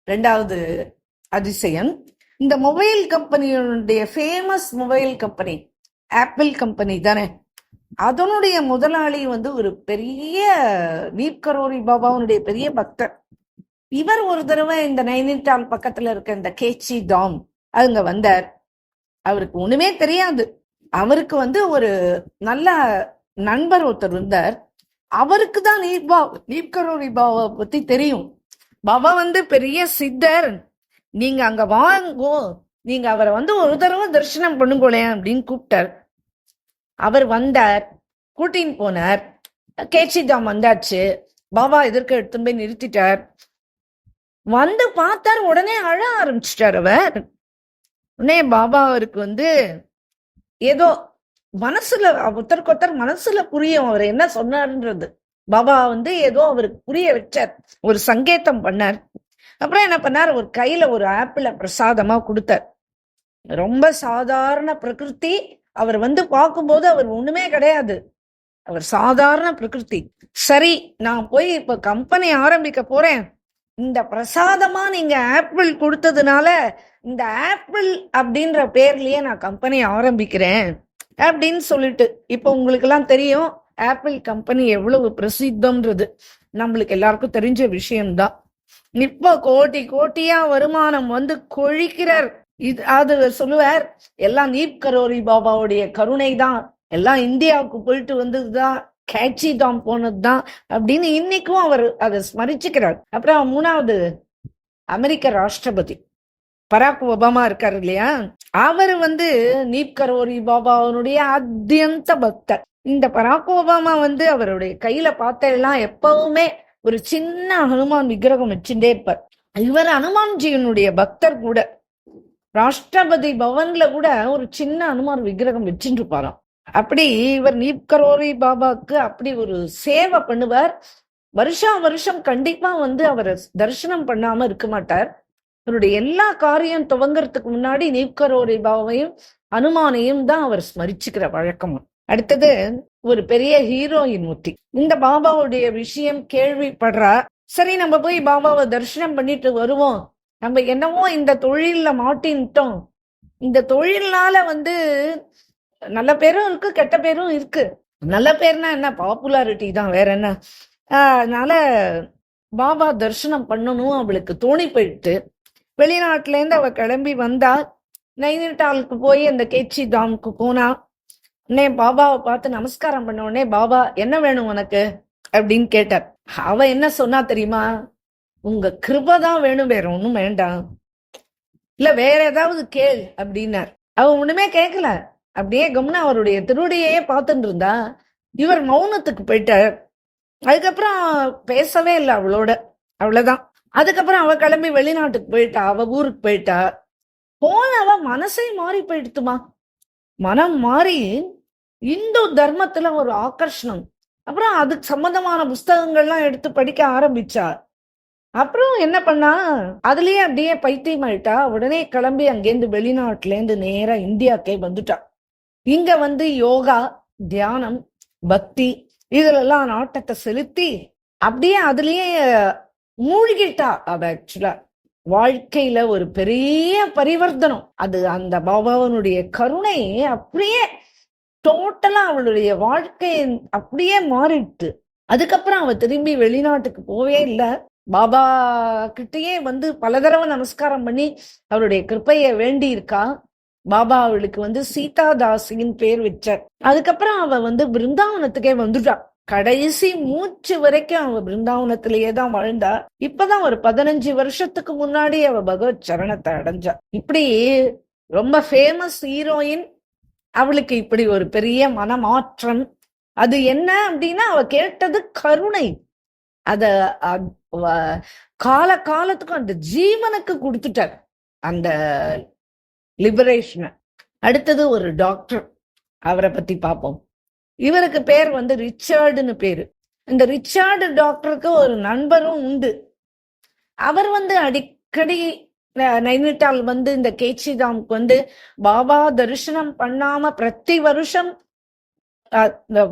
ரெண்டாவது அதிசயம், இந்த மொபைல் கம்பெனியுடைய famous mobile company Apple company தானே, அதனுடைய முதலாளி ஒரு பெரிய நீப்கரோரி பாபாவுடைய பெரிய பக்தர். இவர் ஒரு தடவை இந்த நைனிடால் பக்கத்துல இருக்க இந்த கேச்சி தாம் அங்க வந்தார். அவருக்கு ஒண்ணுமே தெரியாது. அவருக்கு ஒரு நல்ல நண்பர் ஒருத்தர் இருந்தார். அவருக்கு தான் நீப்கரோரி பாபா பத்தி தெரியும். பாபா பெரிய சித்தர், நீங்க அங்க வாங்கோ, நீங்க அவரை ஒரு தடவை தரிசனம் பண்ணுங்களேன் அப்படின்னு கூப்பிட்டார். அவர் வந்தார், கூட்டின்னு போனார். கேச்சிதாம் வந்தாச்சு. பாபா எதிர்க்க எடுத்து போய் நிறுத்திட்டார். பார்த்தார், உடனே அழ ஆரம்பிச்சிட்டார் அவர். உடனே பாபா அவருக்கு ஏதோ மனசுல ஒருத்தருக்கு மனசுல புரியும் அவர் என்ன சொன்னார்ன்றது. பாபா ஏதோ அவருக்கு புரிய வச்சார், ஒரு சங்கேதம் பண்ணார். அப்புறம் என்ன பண்ணார், ஒரு கையில ஒரு ஆப்பிள பிரசாதமா கொடுத்தார். ரொம்ப சாதாரண பிரகிருதி. அவர் பார்க்கும்போது அவர் ஒண்ணுமே கிடையாது, அவர் சாதாரண பிரகிருதி. சரி, நான் போய் இப்ப கம்பெனி ஆரம்பிக்க போறேன், இந்த பிரசாதமா நீங்க ஆப்பிள் கொடுத்ததுனால இந்த ஆப்பிள் அப்படின்ற பேர்லயே நான் கம்பெனி ஆரம்பிக்கிறேன் அப்படின்னு சொல்லிட்டு, இப்ப உங்களுக்கு எல்லாம் தெரியும் ஆப்பிள் கம்பெனி எவ்வளவு பிரசித்தம்ன்றது நம்மளுக்கு எல்லாருக்கும் தெரிஞ்ச விஷயம்தான். இப்ப கோட்டி கோட்டியா வருமானம் கொழிக்கிறார். அது சொல்லுவார், எல்லாம் நீப்கரோரி பாபாவுடைய கருணை தான், எல்லாம் இந்தியாவுக்கு போயிட்டு வந்ததுதான், கேட்சி தாம் போனதுதான் அப்படின்னு இன்னைக்கும் அவர் அதை ஸ்மரிச்சுக்கிறார். அப்புறம் 3வது அமெரிக்க ராஷ்டிரபதி பராக் ஒபாமா இருக்காரு இல்லையா, அவர் நீப்கரோரி பாபாவுடைய அத்தியந்த பக்தர். இந்த பராக் ஒபாமா அவருடைய கையில பார்த்தெல்லாம் எப்பவுமே ஒரு சின்ன ஹனுமான் விக்கிரகம் வச்சுட்டே இருப்பார். இவர் ஹனுமான்ஜியினுடைய பக்தர் கூட. ராஷ்டிரபதி பவன்ல கூட ஒரு சின்ன ஹனுமான் விக்கிரகம் வச்சுட்டு இருப்பாராம். அப்படி இவர் நீப்கரோரி பாபாவுக்கு அப்படி ஒரு சேவை பண்ணுவார். வருஷம் கண்டிப்பா அவரை தரிசனம் பண்ணாம இருக்க மாட்டார். அவருடைய எல்லா காரியம் துவங்கறதுக்கு முன்னாடி நீப்கரோரி பாபாவையும் அனுமானையும் தான் அவர் ஸ்மரிச்சுக்கிற வழக்கம். அடுத்தது ஒரு பெரிய ஹீரோயின் ஒருத்தி இந்த பாபாவுடைய விஷயம் கேள்விப்படுறா. சரி, நம்ம போய் பாபாவை தரிசனம் பண்ணிட்டு வருவோம், நம்ம என்னவோ இந்த தொழில்ல மாட்டின்ட்டோம், இந்த தொழில்னால நல்ல பேரும் இருக்கு கெட்ட பேரும் இருக்கு. நல்ல பேர்னா என்ன, பாப்புலாரிட்டி தான், வேற என்ன. அதனால பாபா தரிசனம் பண்ணணும் அவளுக்கு தோணி போயிட்டு வெளிநாட்டுல இருந்து அவ கிளம்பி வந்தா. நைனிட்டாலுக்கு போய் அந்த கேச்சி தாமுக்கு போனா. உடனே பாபாவை பார்த்து நமஸ்காரம் பண்ண உடனே, பாபா என்ன வேணும் உனக்கு அப்படின்னு கேட்டார். அவ என்ன சொன்னா தெரியுமா? உங்க கிருபதான் வேணும், வேற ஒண்ணும் வேண்டாம், இல்ல வேற ஏதாவது கேள் அப்படின்னார். அவ ஒண்ணுமே கேட்கல, அப்படியே கம்னா அவருடைய திருவடியே பார்த்துட்டு இருந்தா. இவர் மௌனத்துக்கு போயிட்டார். அதுக்கப்புறம் பேசவே இல்லை அவளோட, அவ்வளவுதான். அதுக்கப்புறம் அவ கிளம்பி வெளிநாட்டுக்கு போயிட்டா, அவ ஊருக்கு போயிட்டா. அவ மனசே மாறி போயிடுத்துமா. மனம் மாறி இந்து தர்மத்துல ஒரு ஆகர்ஷணம். அப்புறம் அதுக்கு சம்பந்தமான புஸ்தகங்கள்லாம் எடுத்து படிக்க ஆரம்பிச்சா. அப்புறம் என்ன பண்ணா, அதுலயே அப்படியே பைத்தியம் ஆயிட்டா. உடனே கிளம்பி அங்கேருந்து வெளிநாட்டுல இருந்து நேரா இந்தியாக்கே வந்துட்டா. இங்க வந்து யோகா, தியானம், பக்தி இதுலெல்லாம் நாட்டத்தை செலுத்தி அப்படியே அதுலயே மூழ்கிட்டா. அவ ஆக்சுவலா வாழ்க்கையில ஒரு பெரிய பரிவர்த்தனம். அது அந்த பாபாவனுடைய கருணை அப்படியே டோட்டலா அவளுடைய வாழ்க்கை அப்படியே மாறிட்டு. அதுக்கப்புறம் அவ திரும்பி வெளிநாட்டுக்கு போவே இல்லை. பாபா கிட்டயே வந்து பல தடவை நமஸ்காரம் பண்ணி அவருடைய கிருப்பைய வேண்டி இருக்கா. பாபா அவளுக்கு வந்து சீதா தாசின்னு பேர் வச்சார். அதுக்கப்புறம் அவ வந்து பிருந்தாவனத்துக்கே வந்துட்டா. கடைசி மூச்சு வரைக்கும் அவ பிருந்தாவனத்திலேயே தான் வாழ்ந்தா. இப்பதான் ஒரு 15 வருஷத்துக்கு முன்னாடி அவ பகவத் சரணத்தை அடைஞ்சா. இப்படி ரொம்ப ஃபேமஸ் ஹீரோயின். அவளுக்கு இப்படி ஒரு பெரிய மனமாற்றம். அது என்ன அப்படின்னா, அவ கேட்டது கருணை. அத கால காலத்துக்கும் அந்த ஜீவனுக்கு கொடுத்துட்டார் அந்த லிபரேஷனை. அடுத்தது ஒரு டாக்டர், அவரை பத்தி பார்ப்போம். இவருக்கு பேர் வந்து ரிச்சர்டுன்னு பேரு. இந்த ரிச்சர்டு டாக்டருக்கு ஒரு நண்பரும் உண்டு. அவர் வந்து அடிக்கடி நைனிட்டால் வந்து இந்த கேச்சிதாமுக்கு வந்து பாபா தரிசனம் பண்ணாம பிரதி வருஷம்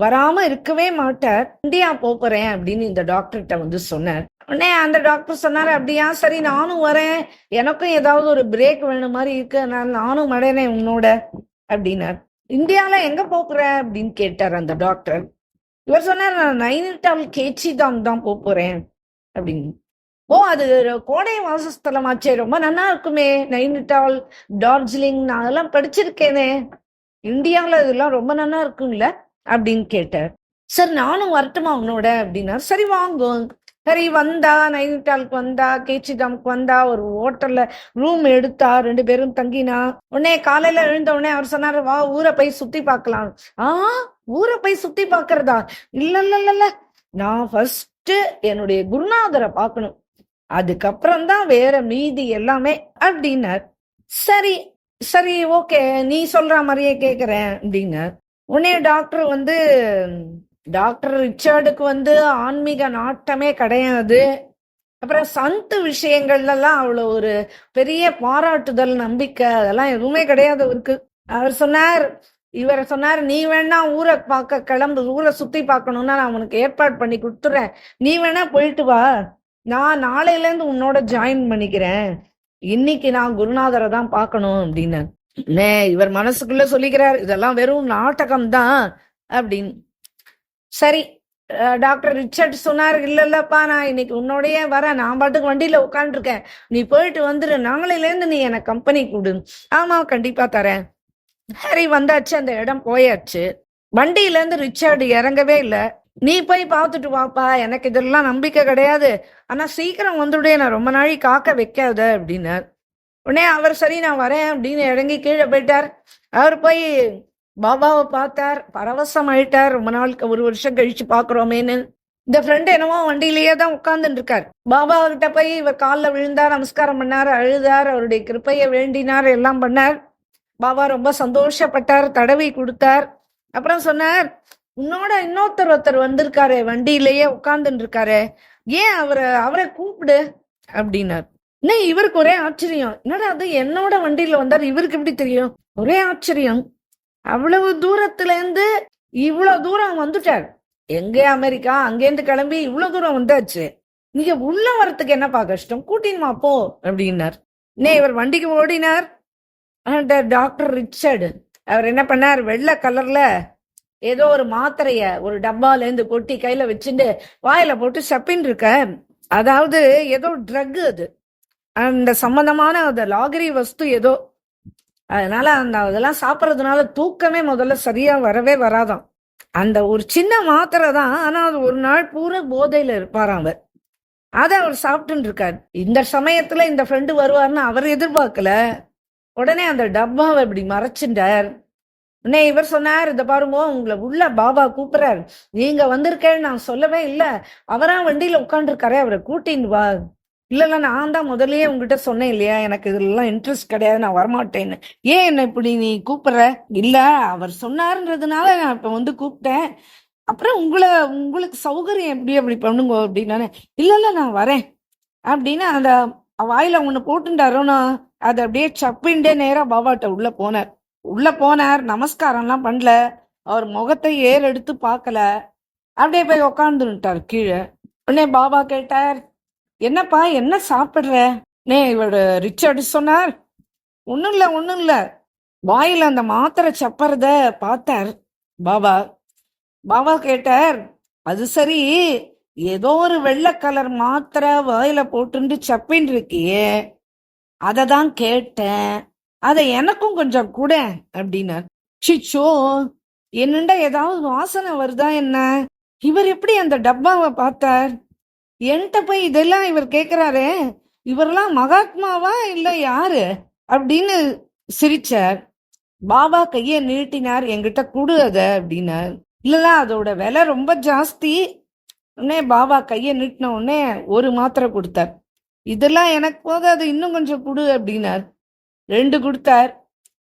வராம இருக்கவே மாட்டார். இந்தியா போறேன் அப்படின்னு இந்த டாக்டர்கிட்ட வந்து சொன்னார். உடனே அந்த டாக்டர் சொன்னாரு, அப்படியா, சரி நானும் வரேன், எனக்கும் ஏதாவது ஒரு பிரேக் வேணும் மாதிரி இருக்கு, நானும் வரேனே உன்னோட அப்படின்னார். இந்தியால எங்க போற அப்படின்னு கேட்டார் அந்த டாக்டர். இவர் சொன்னார், நான் நைனிட்டால் கேச்சிதாம் தான் போறேன் அப்படின்னு. ஓ, அது கோடை வாசஸ்தலமாச்சே, ரொம்ப நல்லா இருக்குமே நைனிட்டால், டார்ஜிலிங், நான் அதெல்லாம் படிச்சிருக்கேனே, இந்தியாவில இதெல்லாம் ரொம்ப நல்லா இருக்குங்கள அப்படின்னு கேட்டார். சரி நானும் வரட்டுமா உன்னோட அப்படின்னா. சரி வாங்க. சரி வந்தா, நைனிட்டாலுக்கு வந்தா, கேச்சிதாமுக்கு வந்தா, ஒரு ஹோட்டல்ல ரூம் எடுத்தா, 2 பேரும் தங்கினா. உடனே காலையில எழுந்த உடனே அவர் சொன்னாரு, வா ஊரை போய் சுத்தி பார்க்கலாம். ஊரை போய் சுத்தி பாக்குறதா? இல்ல இல்ல இல்ல, நான் ஃபர்ஸ்ட் என்னுடைய குருநாதரை பார்க்கணும், அதுக்கப்புறம் தான் வேற மீதி எல்லாமே அப்படின்னார். சரி சரி ஓகே, நீ சொல்ற மாதிரியே கேக்குறேன் அப்படின்னார். உடனே டாக்டர் வந்து, டாக்டர் ரிச்சர்டுக்கு வந்து ஆன்மீக நாட்டமே கிடையாது. அப்புறம் சந்து விஷயங்கள்லாம் அவ்வளவு ஒரு பெரிய பாராட்டுதல், நம்பிக்கை அதெல்லாம் எதுவுமே கிடையாது அவருக்கு. அவர் சொன்னார், இவர் சொன்னார், நீ வேணா ஊரை பார்க்க கிளம்பு, ஊரை சுத்தி பார்க்கணும்னா நான் உனக்கு ஏற்பாடு பண்ணி கொடுத்துறேன், நீ வேணா போயிட்டு வா, நான் நாளையில இருந்து உன்னோட ஜாயின் பண்ணிக்கிறேன், இன்னைக்கு நான் குருநாதரை தான் பார்க்கணும் அப்படின்னு. இவர் மனசுக்குள்ள சொல்லிக்கிறார், இதெல்லாம் வெறும் நாடகம் தான் அப்படின்னு. சரி டாக்டர் ரிச்சர்ட் சொன்னார், இல்ல இல்லப்பா, நான் இன்னைக்கு உன்னோடய வரேன், நான் பாட்டுக்கு வண்டியில உட்காந்துருக்கேன், நீ போயிட்டு வந்துரு, நாளையில இருந்து நீ எனக்கு கம்பெனி கொடு. ஆமா கண்டிப்பா தரேன். சரி வந்தாச்சு, அந்த இடம் போயாச்சு. வண்டியில இருந்து ரிச்சர்டு இறங்கவே இல்லை. நீ போய் பார்த்துட்டு வாப்பா, எனக்கு இதெல்லாம் நம்பிக்கை கிடையாது, ஆனா சீக்கிரம் வந்துவிடே, நான் ரொம்ப நாளை காக்க வைக்காத அப்படின்னார். உடனே அவர் சரி நான் வரேன் அப்படின்னு இறங்கி கீழே போயிட்டார். அவர் போய் பாபாவை பார்த்தார், பரவசம் ஆயிட்டார். ரொம்ப நாளுக்கு, 1 வருஷம் கழிச்சு பாக்குறோமேன்னு. இந்த ஃப்ரெண்ட் என்னமோ வண்டியிலேயே தான் உட்கார்ந்துட்டு இருக்கார். பாபா கிட்ட போய் இவர் காலில் விழுந்தார், நமஸ்காரம் பண்ணார், அழுதார், அவருடைய கிருப்பையை வேண்டினார், எல்லாம் பண்ணார். பாபா ரொம்ப சந்தோஷப்பட்டார், தடவி கொடுத்தார். அப்புறம் சொன்னார், உன்னோட ஒருத்தர் வந்திருக்காரு, வண்டியிலேயே உட்கார்ந்துட்டு இருக்காரு, ஏன் அவரை கூப்பிடு அப்படின்னார். இவருக்கு ஒரே ஆச்சரியம், என்னடா அது என்னோட வண்டியில வந்தார், இவருக்கு எப்படி தெரியும்? ஒரே ஆச்சரியம். அவ்வளவு தூரத்துல இருந்து இவ்வளவு தூரம் வந்துட்டார். எங்க அமெரிக்கா, அங்கேருந்து கிளம்பி இவ்வளவு தூரம் வந்தாச்சு, நீங்க உள்ள வரத்துக்கு என்னப்பா கஷ்டம், கூட்டின்மா போ அப்படின்னார். இவர் வண்டிக்கு ஓடினார். டாக்டர் ரிச்சர்டு அவர் என்ன பண்ணார், வெள்ளை கலர்ல ஏதோ ஒரு மாத்திரைய ஒரு டப்பால இருந்து கொட்டி கையில வச்சுட்டு வாயில போட்டு சப்பின்னு இருக்க. அதாவது ஏதோ ட்ரக் அது, அந்த சம்பந்தமான அந்த லாகரி வஸ்து ஏதோ. அதனால அந்த அதெல்லாம் சாப்பிட்றதுனால தூக்கமே முதல்ல சரியா வரவே வராதாம். அந்த ஒரு சின்ன மாத்திரை தான், ஆனா அது ஒரு நாள் பூரா போதையில இருப்பாராம் அவர். அதை அவர் சாப்பிட்டுன்னு இருக்காரு. இந்த சமயத்துல இந்த ஃப்ரெண்டு வருவார்னு அவர் எதிர்பார்க்கல. உடனே அந்த டப்பாவை இப்படி மறைச்சுட்டார். உடனே இவர் சொன்னார், இதை பாருங்க உங்களை உள்ள பாபா கூப்பிடுறாரு, நீங்க வந்திருக்கேன்னு நான் சொல்லவே இல்லை, அவரா வண்டியில உட்காந்துருக்காரே, அவரை கூட்டின்னு வா. இல்ல நான் தான் முதல்லயே உங்ககிட்ட சொன்னேன் இல்லையா, எனக்கு இதுலாம் இன்ட்ரெஸ்ட் கிடையாது, நான் வரமாட்டேன்னு. ஏன் என்ன இப்படி நீ கூப்பிடுற? இல்ல அவர் சொன்னாருன்றதுனால நான் இப்ப வந்து கூப்பிட்டேன். அப்புறம் உங்களுக்கு சௌகரியம் எப்படி அப்படி பண்ணுங்க அப்படின்னானே. இல்ல நான் வரேன் அப்படின்னு அந்த வாயில ஒண்ணு போட்டுட்டாரோன்னா அதை அப்படியே சப்பின்டே நேரா பாபாட்ட உள்ள போனார். நமஸ்காரம்லாம் பண்ணல, அவர் முகத்தை எடுத்து பார்க்கல, அப்படியே போய் உக்காந்துட்டார் கீழே. உடனே பாபா கேட்டார், என்னப்பா என்ன சாப்பிடுற? இவர் ரிச்சர்டு சொன்னார், ஒண்ணும் இல்ல வாயில அந்த மாத்திரை சப்பறத பார்த்தார் பாபா. பாபா கேட்டார், அது சரி, ஏதோ ஒரு வெள்ளை கலர் மாத்திரை வாயில போட்டு சப்பின்னு இருக்கியே, அததான் கேட்டேன், அதை எனக்கும் கொஞ்சம் கூட அப்படின்னார். சிச்சோ, என்னண்டா ஏதாவது வாசனை வருதா என்ன? இவர் எப்படி அந்த டப்பாவை பார்த்தார்? என்கிட்ட போய் இதெல்லாம் இவர் கேக்குறாரு, இவரெல்லாம் மகாத்மாவா இல்ல யாரு அப்படின்னு சிரிச்சார். பாபா கைய நீட்டினார், என்கிட்ட குடு அத அப்படின்னார். இல்ல அதோட விலை ரொம்ப ஜாஸ்தி. உடனே பாபா கைய நீட்டின உடனே ஒரு மாத்திரை கொடுத்தார். இதெல்லாம் எனக்கு போகாது, இன்னும் கொஞ்சம் குடு அப்படின்னார். 2 கொடுத்தார்.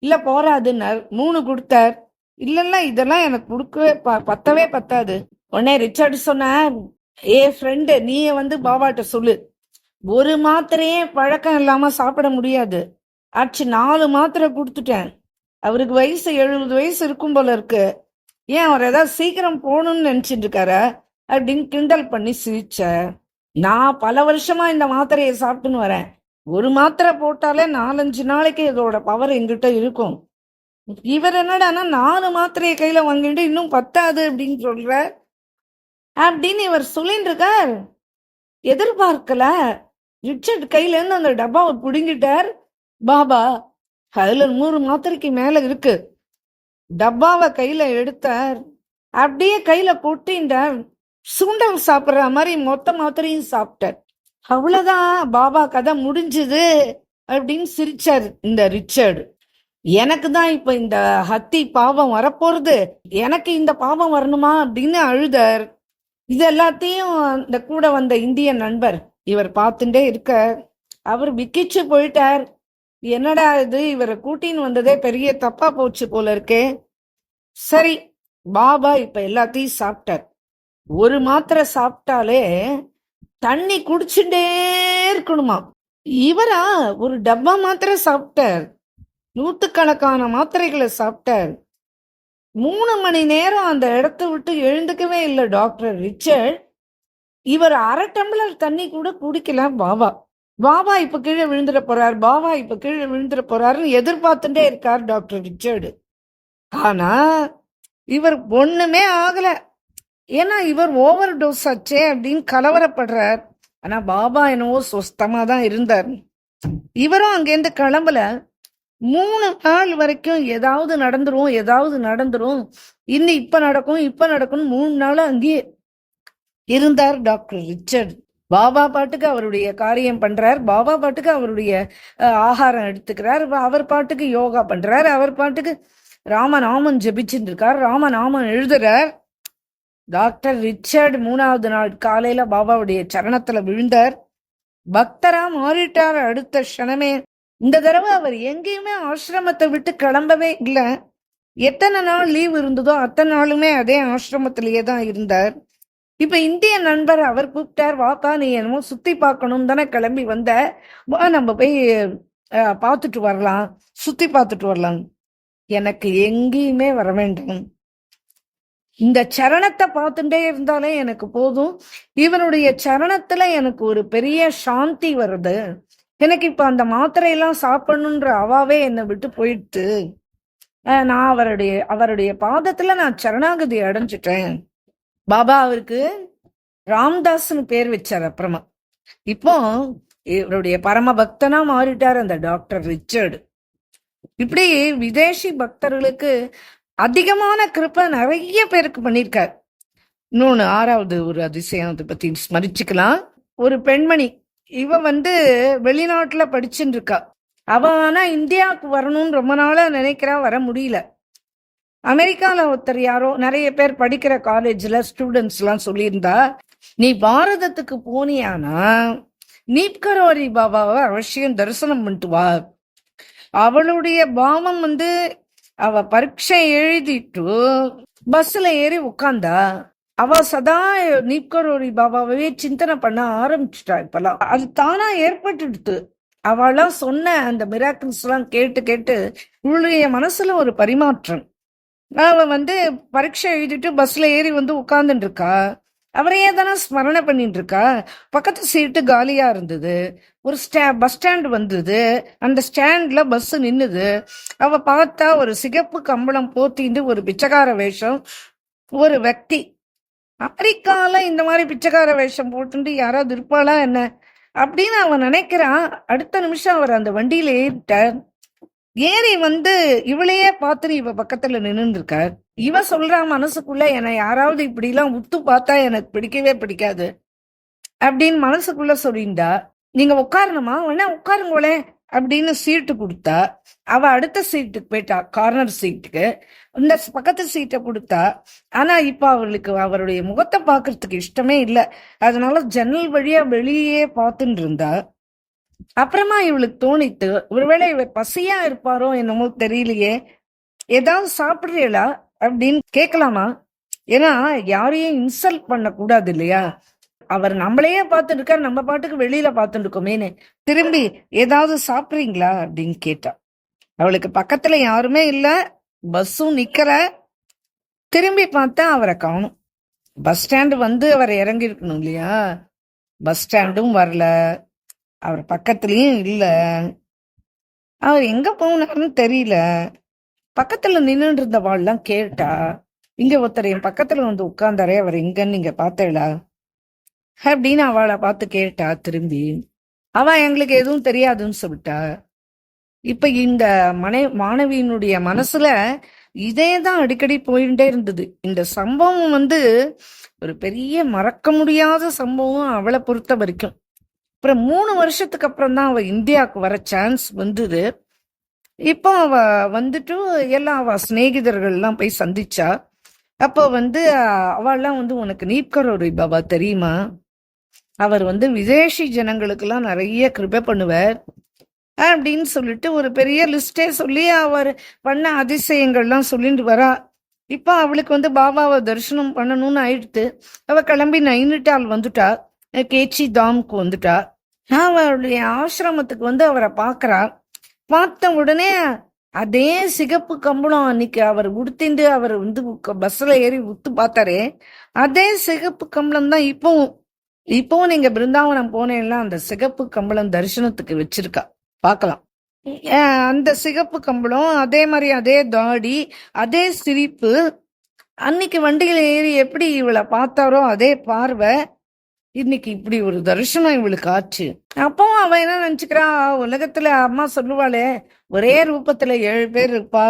இல்ல போறாதுன்னார். 3 கொடுத்தார். இல்ல இதெல்லாம் எனக்கு கொடுக்கவே பத்தவே பத்தாது. உடனே ரிச்சர்டு சொன்னார், ஃப்ரெண்டு நீ வந்து பாபாட்ட சொல்லு, ஒரு மாத்திரையே பழக்கம் இல்லாம சாப்பிட முடியாது, ஆச்சு 4 மாத்திரை கொடுத்துட்டேன், அவருக்கு வயசு 70 வயசு இருக்கும் போல இருக்கு, ஏன் அவர் ஏதாவது சீக்கிரம் போகணும்னு நினைச்சிட்டு இருக்காரு அப்படின்னு கிண்டல் பண்ணி சிரிச்ச. நான் பல வருஷமா இந்த மாத்திரையை சாப்பிட்டுன்னு வரேன், ஒரு மாத்திரை போட்டாலே 4-5 நாளைக்கு இதோட பவர் எங்கிட்ட இருக்கும். இவர் என்னடானா 4 மாத்திரையை கையில வாங்கிட்டு இன்னும் பத்தாது அப்படின்னு சொல்ற அப்படின்னு இவர் சொல்லிட்டு இருக்கார். எதிர்பார்க்கல, ரிச்சர்ட் கையில இருந்து அந்த டப்பாவை புடுங்கிட்டார் பாபா. அதுல 100 மாத்திரைக்கு மேல இருக்கு. டப்பாவை கையில எடுத்தார், அப்படியே கையில கொட்டின்றார். சுண்டல் சாப்பிடுற மாதிரி மொத்த மாத்திரையும் சாப்பிட்டார். அவ்வளவுதான், பாபா கதை முடிஞ்சது அப்படின்னு சிரிச்சார் இந்த ரிச்சர்டு. எனக்கு தான் இப்ப இந்த ஹத்தி பாவம் வரப்போறது, எனக்கு இந்த பாவம் வரணுமா அப்படின்னு அழுதார். இது எல்லாத்தையும் இந்த கூட வந்த இந்திய நண்பர் இவர் பார்த்துட்டே இருக்க, அவர் விக்கிச்சு போயிட்டார். என்னடா இது, இவரை கூட்டின்னு வந்ததே பெரிய தப்பா போச்சு போல இருக்கே. சரி, பாபா இப்ப எல்லாத்தையும் சாப்பிட்டார். ஒரு மாத்திரை சாப்பிட்டாலே தண்ணி குடிச்சுட்டே இருக்கணுமா. இவரா ஒரு டப்பா மாத்திரை சாப்பிட்டார், 100கணக்கான மாத்திரைகளை சாப்பிட்டார். 3 மணி நேரம் அந்த இடத்த விட்டு எழுந்துக்கவே இல்லை டாக்டர் ரிச்சர்ட். இவர் 1/2 டம்ளர் தண்ணி கூட குடிக்கல. பாபா இப்ப கீழே விழுந்துட போறார், பாபா இப்ப கீழே விழுந்துட போறாருன்னு எதிர்பார்த்துட்டே இருக்கார் டாக்டர் ரிச்சர்டு. ஆனா இவர் ஒண்ணுமே ஆகல, ஏன்னா இவர் ஓவர் டோஸ் ஆச்சே அப்படின்னு கலவரப்படுறார். ஆனா பாபா என்னவோ சொஸ்தமா தான் இருந்தார். இவரும் அங்கேருந்து கிளம்பல. 3 நாள் வரைக்கும் ஏதாவது நடந்துரும், இன்னும் இப்ப நடக்கும் 3 நாள் அங்கேயே இருந்தார் டாக்டர் ரிச்சர்ட். பாபா பாட்டுக்கு அவருடைய காரியம் பண்றார், பாபா பாட்டுக்கு அவருடைய ஆகாரம் எடுத்துக்கிறார், அவர் பாட்டுக்கு யோகா பண்றார், அவர் பாட்டுக்கு ராமநாமம் ஜபிச்சுட்டு இருக்கார், ராமநாமம் எழுதுறார். டாக்டர் ரிச்சர்ட் 3வது நாள் காலையில பாபாவுடைய சரணத்துல விழுந்தார், பக்தரா மாறிட்டார் அடுத்த க்ஷணமே. இந்த தடவை அவர் எங்கேயுமே ஆசிரமத்தை விட்டு கிளம்பவே இல்லை. எத்தனை நாள் லீவ் இருந்ததோ அத்தனை நாளுமே அதே ஆசிரமத்திலேயே தான் இருந்தார். இப்ப இந்திய நண்பர் அவர் கூப்பிட்டார், வாக்கா நீ என்னமோ சுத்தி பார்க்கணும் தானே கிளம்பி வந்த, வா நம்ம போய் சுத்தி பார்த்துட்டு வரலாம். எனக்கு எங்கேயுமே வர வேண்டாம், இந்த சரணத்தை பார்த்துட்டே இருந்தாலே எனக்கு போதும், இவனுடைய சரணத்துல எனக்கு ஒரு பெரிய சாந்தி வருது, எனக்கு இப்ப அந்த மாத்திரையெல்லாம் சாப்பிடணுன்ற அவாவே என்னை விட்டு போயிடுத்து, நான் அவருடைய பாதத்துல நான் சரணாகதி அடைஞ்சிட்டேன். பாபா அவருக்கு ராம்தாஸ்னு பேர் வச்சார். அப்புறமா இப்போ இவருடைய பரம பக்தனா மாறிட்டார் அந்த டாக்டர் ரிச்சர்டு. இப்படி விதேசி பக்தர்களுக்கு அதிகமான கிருப்பை நிறைய பேருக்கு பண்ணியிருக்கார். இன்னொன்னு 6வது ஒரு அதிசயம், அதை பத்தி ஸ்மரிச்சுக்கலாம். ஒரு பெண்மணி, இவ வெளிநாட்டுல படிச்சுட்டு இருக்கா. அவ ஆனா இந்தியாவுக்கு வரணும்னு ரொம்ப நாளா நினைக்கிறா, வர முடியல. அமெரிக்கால ஒருத்தர் யாரோ, நிறைய பேர் படிக்கிற காலேஜ்ல ஸ்டூடெண்ட்ஸ் எல்லாம் சொல்லியிருந்தா, நீ பாரதத்துக்கு போனியானா நீப்கரோரி பாபாவை அவசியம் தரிசனம் பண்ணிட்டு வா. அவளுடைய பாவம் அவ பரீட்சை எழுதிட்டு பஸ்ல ஏறி உட்கார்ந்தா. அவ சதா நீப்கரோரி பாபாவே சிந்தனை பண்ண ஆரம்பிச்சுட்டா. இப்பெல்லாம் அது தானா ஏற்பட்டுடுத்து. அவெல்லாம் சொன்ன அந்த மிராக்கிள்ஸ் எல்லாம் கேட்டு கேட்டு இவளுடைய மனசுல ஒரு பரிமாற்றம். அவ பரீட்சை எழுதிட்டு பஸ்ல ஏறி உட்கார்ந்துட்டு இருக்கா. அவரையே தானே ஸ்மரணை பண்ணிட்டு இருக்கா. பக்கத்து சீட்டு காலியா இருந்தது. ஒரு பஸ் ஸ்டாண்ட் வந்தது. அந்த ஸ்டாண்ட்ல பஸ் நின்னுது. அவ பார்த்தா ஒரு சிகப்பு கம்பளம் போத்திட்டு ஒரு பிச்சைக்கார வேஷம் ஒரு వ్యక్తి. அமெரிக்கால இந்த மாதிரி பிச்சைக்கார வேஷம் போட்டு யாராவது இருப்பாளா என்ன அப்படின்னு அவன் நினைக்கிறான். அடுத்த நிமிஷம் அவர் அந்த வண்டியில ஏறிட்டார். ஏறி இவளையே பார்த்துன்னு இவ பக்கத்துல நின்று இருக்கார். இவ சொல்றா மனசுக்குள்ள, என்னை யாராவது இப்படி எல்லாம் உத்து பார்த்தா எனக்கு பிடிக்கவே பிடிக்காது அப்படின்னு மனசுக்குள்ள சொல்லிண்டா. நீங்க உட்காரணுமா, வேணா உட்காருங்களே அப்படின்னு சீட்டு கொடுத்தா. அவ அடுத்த சீட்டுக்கு போயிட்டா, கார்னர் சீட்டுக்கு. இந்த பக்கத்து சீட்டை கொடுத்தா. ஆனா இப்ப அவளுக்கு அவருடைய முகத்தை பாக்குறதுக்கு இஷ்டமே இல்லை. அதனால ஜன்னல் வழியா வெளியே பார்த்துட்டு இருந்தா. அப்புறமா இவளுக்கு தோணித்து, ஒருவேளை இவர் பசியா இருப்பாரோ என்னமோ தெரியலையே, ஏதாவது சாப்பிடுறீங்களா அப்படின்னு கேட்கலாமா. ஏன்னா யாரையும் இன்சல்ட் பண்ண கூடாது இல்லையா. அவர் நம்மளையே பார்த்துட்டு இருக்காரு, நம்ம பாட்டுக்கு வெளியில பார்த்துட்டு இருக்கோமேனு திரும்பி ஏதாவது சாப்பிடுறீங்களா அப்படின்னு கேட்டா. அவளுக்கு பக்கத்துல யாருமே இல்ல, பஸ்ஸும் நிக்கல. திரும்பி பார்த்தா அவரை காணும். பஸ் ஸ்டாண்டு அவர் இறங்கி இருக்கணும் இல்லையா. பஸ் ஸ்டாண்டும் வரல, அவர் பக்கத்துலயும் இல்ல. அவர் எங்க போனாருன்னு தெரியல. பக்கத்துல நின்றுட்டு இருந்த வாள்லாம் கேட்டா, இங்க ஒருத்தர் என் பக்கத்துல உட்கார்ந்தாரே, அவர் எங்கன்னு நீங்க பார்த்தேளா அப்படின்னு அவளை பார்த்து கேட்டா. திரும்பி அவ எங்களுக்கு எதுவும் தெரியாதுன்னு சொல்லிட்டா. இப்ப இந்த மாணவியினுடைய மனசுல இதேதான் அடிக்கடி போயிட்டே இருந்தது. இந்த சம்பவம் ஒரு பெரிய மறக்க முடியாத சம்பவம் அவளை பொறுத்த வரைக்கும். அப்புறம் 3 வருஷத்துக்கு அப்புறம் தான் அவ இந்தியாவுக்கு வர சான்ஸ் வந்தது. இப்போ அவ அவ சிநேகிதர்கள் எல்லாம் போய் சந்திச்சா. அப்போ அவெல்லாம் உனக்கு நீப்கரோரி பாபா தெரியுமா, அவர் விதேசி ஜனங்களுக்கெல்லாம் நிறைய கிருபை பண்ணுவார் அப்படின்னு சொல்லிட்டு ஒரு பெரிய லிஸ்டே சொல்லி அவர் பண்ண அதிசயங்கள்லாம் சொல்லிட்டு வரா. இப்போ அவளுக்கு பாபாவை தரிசனம் பண்ணணும்னு ஆயிடுத்து. அவ கிளம்பி நைனிட்டால் வந்துட்டா, கேச்சி தாம்க்கு வந்துட்டா. அவருடைய ஆசிரமத்துக்கு அவரை பாக்குறா. பார்த்த உடனே அதே சிகப்பு கம்பளம் அன்னைக்கு அவர் உடுத்திண்டு அவர் பஸ்ல ஏறி உத்து பார்த்தாரே, அதே சிகப்பு கம்பளம் தான் இப்பவும் நீங்க பிருந்தாவனம் போனேன்னா அந்த சிகப்பு கம்பளம் தரிசனத்துக்கு வச்சிருக்கா, பார்க்கலாம். அந்த சிகப்பு கம்பளம், அதே மாதிரி அதே தாடி, அதே சிரிப்பு. அன்னைக்கு வண்டியில ஏறி எப்படி இவளை பார்த்தாரோ அதே பார்வை, இன்னைக்கு இப்படி ஒரு தரிசனம் இவளுக்கு ஆச்சு. அப்போ அவ என்ன நினைச்சுக்கிறா, உலகத்துல அம்மா சொல்லுவாளே ஒரே ரூபத்துல 7 பேர் இருப்பா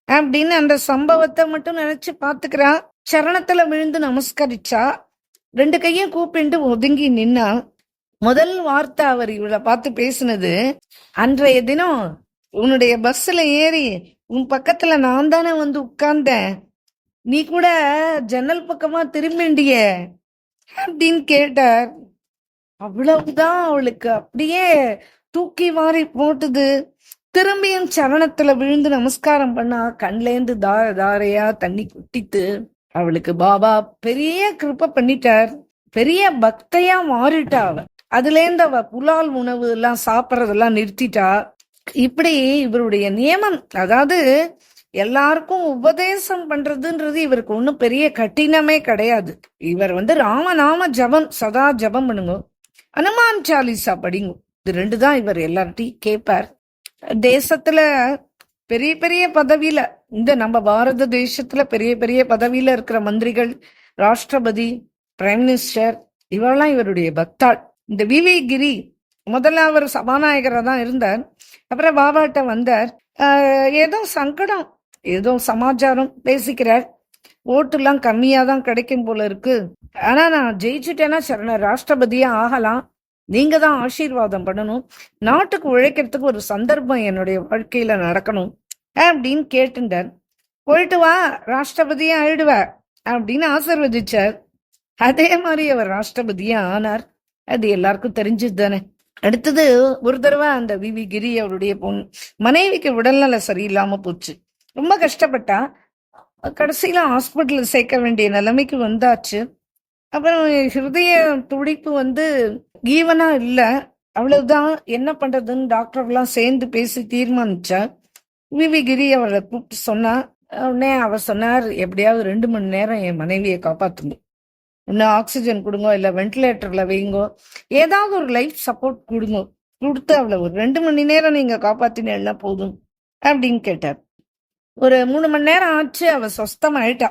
அப்படின்னு அந்த சம்பவத்தை மட்டும் நினைச்சு பாத்துக்கிறா. சரணத்துல விழுந்து நமஸ்கரிச்சா. 2 கையும் கூப்பிட்டு ஒதுங்கி நின்னா. முதல் வார்த்தை அவர் இவளை பார்த்து பேசினது, அன்றைய தினம் உன்னுடைய பஸ்ல ஏறி உன் பக்கத்துல நான் தானே உட்கார்ந்தேன், நீ கூட ஜன்னல் பக்கமா திரும்பிண்டிய அப்படின்னு கேட்டார். அவ்வளவுதான் அவளுக்கு அப்படியே தூக்கி வாரி போட்டுது. திரும்பியும் சரணத்துல விழுந்து நமஸ்காரம் பண்ணா. கண்லேந்து தாரையா தண்ணி குட்டித்து. அவளுக்கு பாபா பெரிய கிருப்பை பண்ணிட்டார், பெரிய பக்தையா மாறிட்டா. அவ அதுல இருந்து அவ புலால் உணவு எல்லாம் சாப்பிட்றதெல்லாம் நிறுத்திட்டா. இப்படி இவருடைய நியமம், அதாவது எல்லாருக்கும் உபதேசம் பண்றதுன்றது இவருக்கு ஒன்றும் பெரிய கடினமே கிடையாது. இவர் ராமநாம ஜபம் சதா ஜபம் பண்ணுங்க, அனுமான் சாலிசா படிங்க. இது 2 தான் இவர் எல்லார்ட்டையும் கேட்பார். தேசத்துல பெரிய பெரிய பதவியில, நம்ம பாரத தேசத்துல பெரிய பெரிய பதவியில இருக்கிற மந்திரிகள், ராஷ்டிரபதி, பிரைம் மினிஸ்டர், இவெல்லாம் இவருடைய பக்தாள். இந்த விவி கிரி முதல்ல அவர் சபாநாயகராக தான் இருந்தார். அப்புறம் பாபாட்ட வந்தார். ஏதோ சங்கடம், ஏதோ சமாச்சாரம் பேசிக்கிறார். ஓட்டுலாம் கம்மியா தான் கிடைக்கும் போல இருக்கு. ஆனா நான் ஜெயிச்சுட்டேன்னா சரண ராஷ்டிரபதியா ஆகலாம். நீங்க தான் ஆசீர்வாதம் பண்ணணும். நாட்டுக்கு உழைக்கிறதுக்கு ஒரு சந்தர்ப்பம் என்னுடைய வாழ்க்கையில நடக்கணும் அப்படின்னு கேட்டுட்டார். போயிட்டு வா, ராஷ்டிரபதியா ஆயிடுவ அப்படின்னு ஆசீர்வதிச்சார். அதே மாதிரி அவர் ராஷ்டிரபதியா ஆனார். அது எல்லாருக்கும் தெரிஞ்சது தானே. அடுத்தது ஒரு தடவை அந்த விவி கிரி அவருடைய பொண்ணு மனைவிக்கு உடல்நல சரியில்லாம போச்சு. ரொம்ப கஷ்டப்பட்டா. கடைசியில ஹாஸ்பிட்டல் சேர்க்க வேண்டிய நிலைமைக்கு வந்தாச்சு. அப்புறம் ஹிருதய துடிப்பு ஈவனா இல்ல. அவ்வளவுதான், என்ன பண்றதுன்னு டாக்டர்லாம் சேர்ந்து பேசி தீர்மானிச்சா. விவி கிரி அவரை கூப்பிட்டு சொன்னா. உடனே அவர் சொன்னார், எப்படியாவது 2 மணி நேரம் என் மனைவியை காப்பாத்துங்க. இன்னும் ஆக்சிஜன் கொடுங்க, இல்ல வென்டிலேட்டர்ல வைங்கோ, ஏதாவது ஒரு லைஃப் சப்போர்ட் கொடுங்க, கொடுத்து அவளை ஒரு 2 மணி நேரம் நீங்க காப்பாத்தினா போதும் அப்படின்னு கேட்டார். ஒரு 3 மணி நேரம் ஆச்சு. அவ சொஸ்தமாயிட்டா.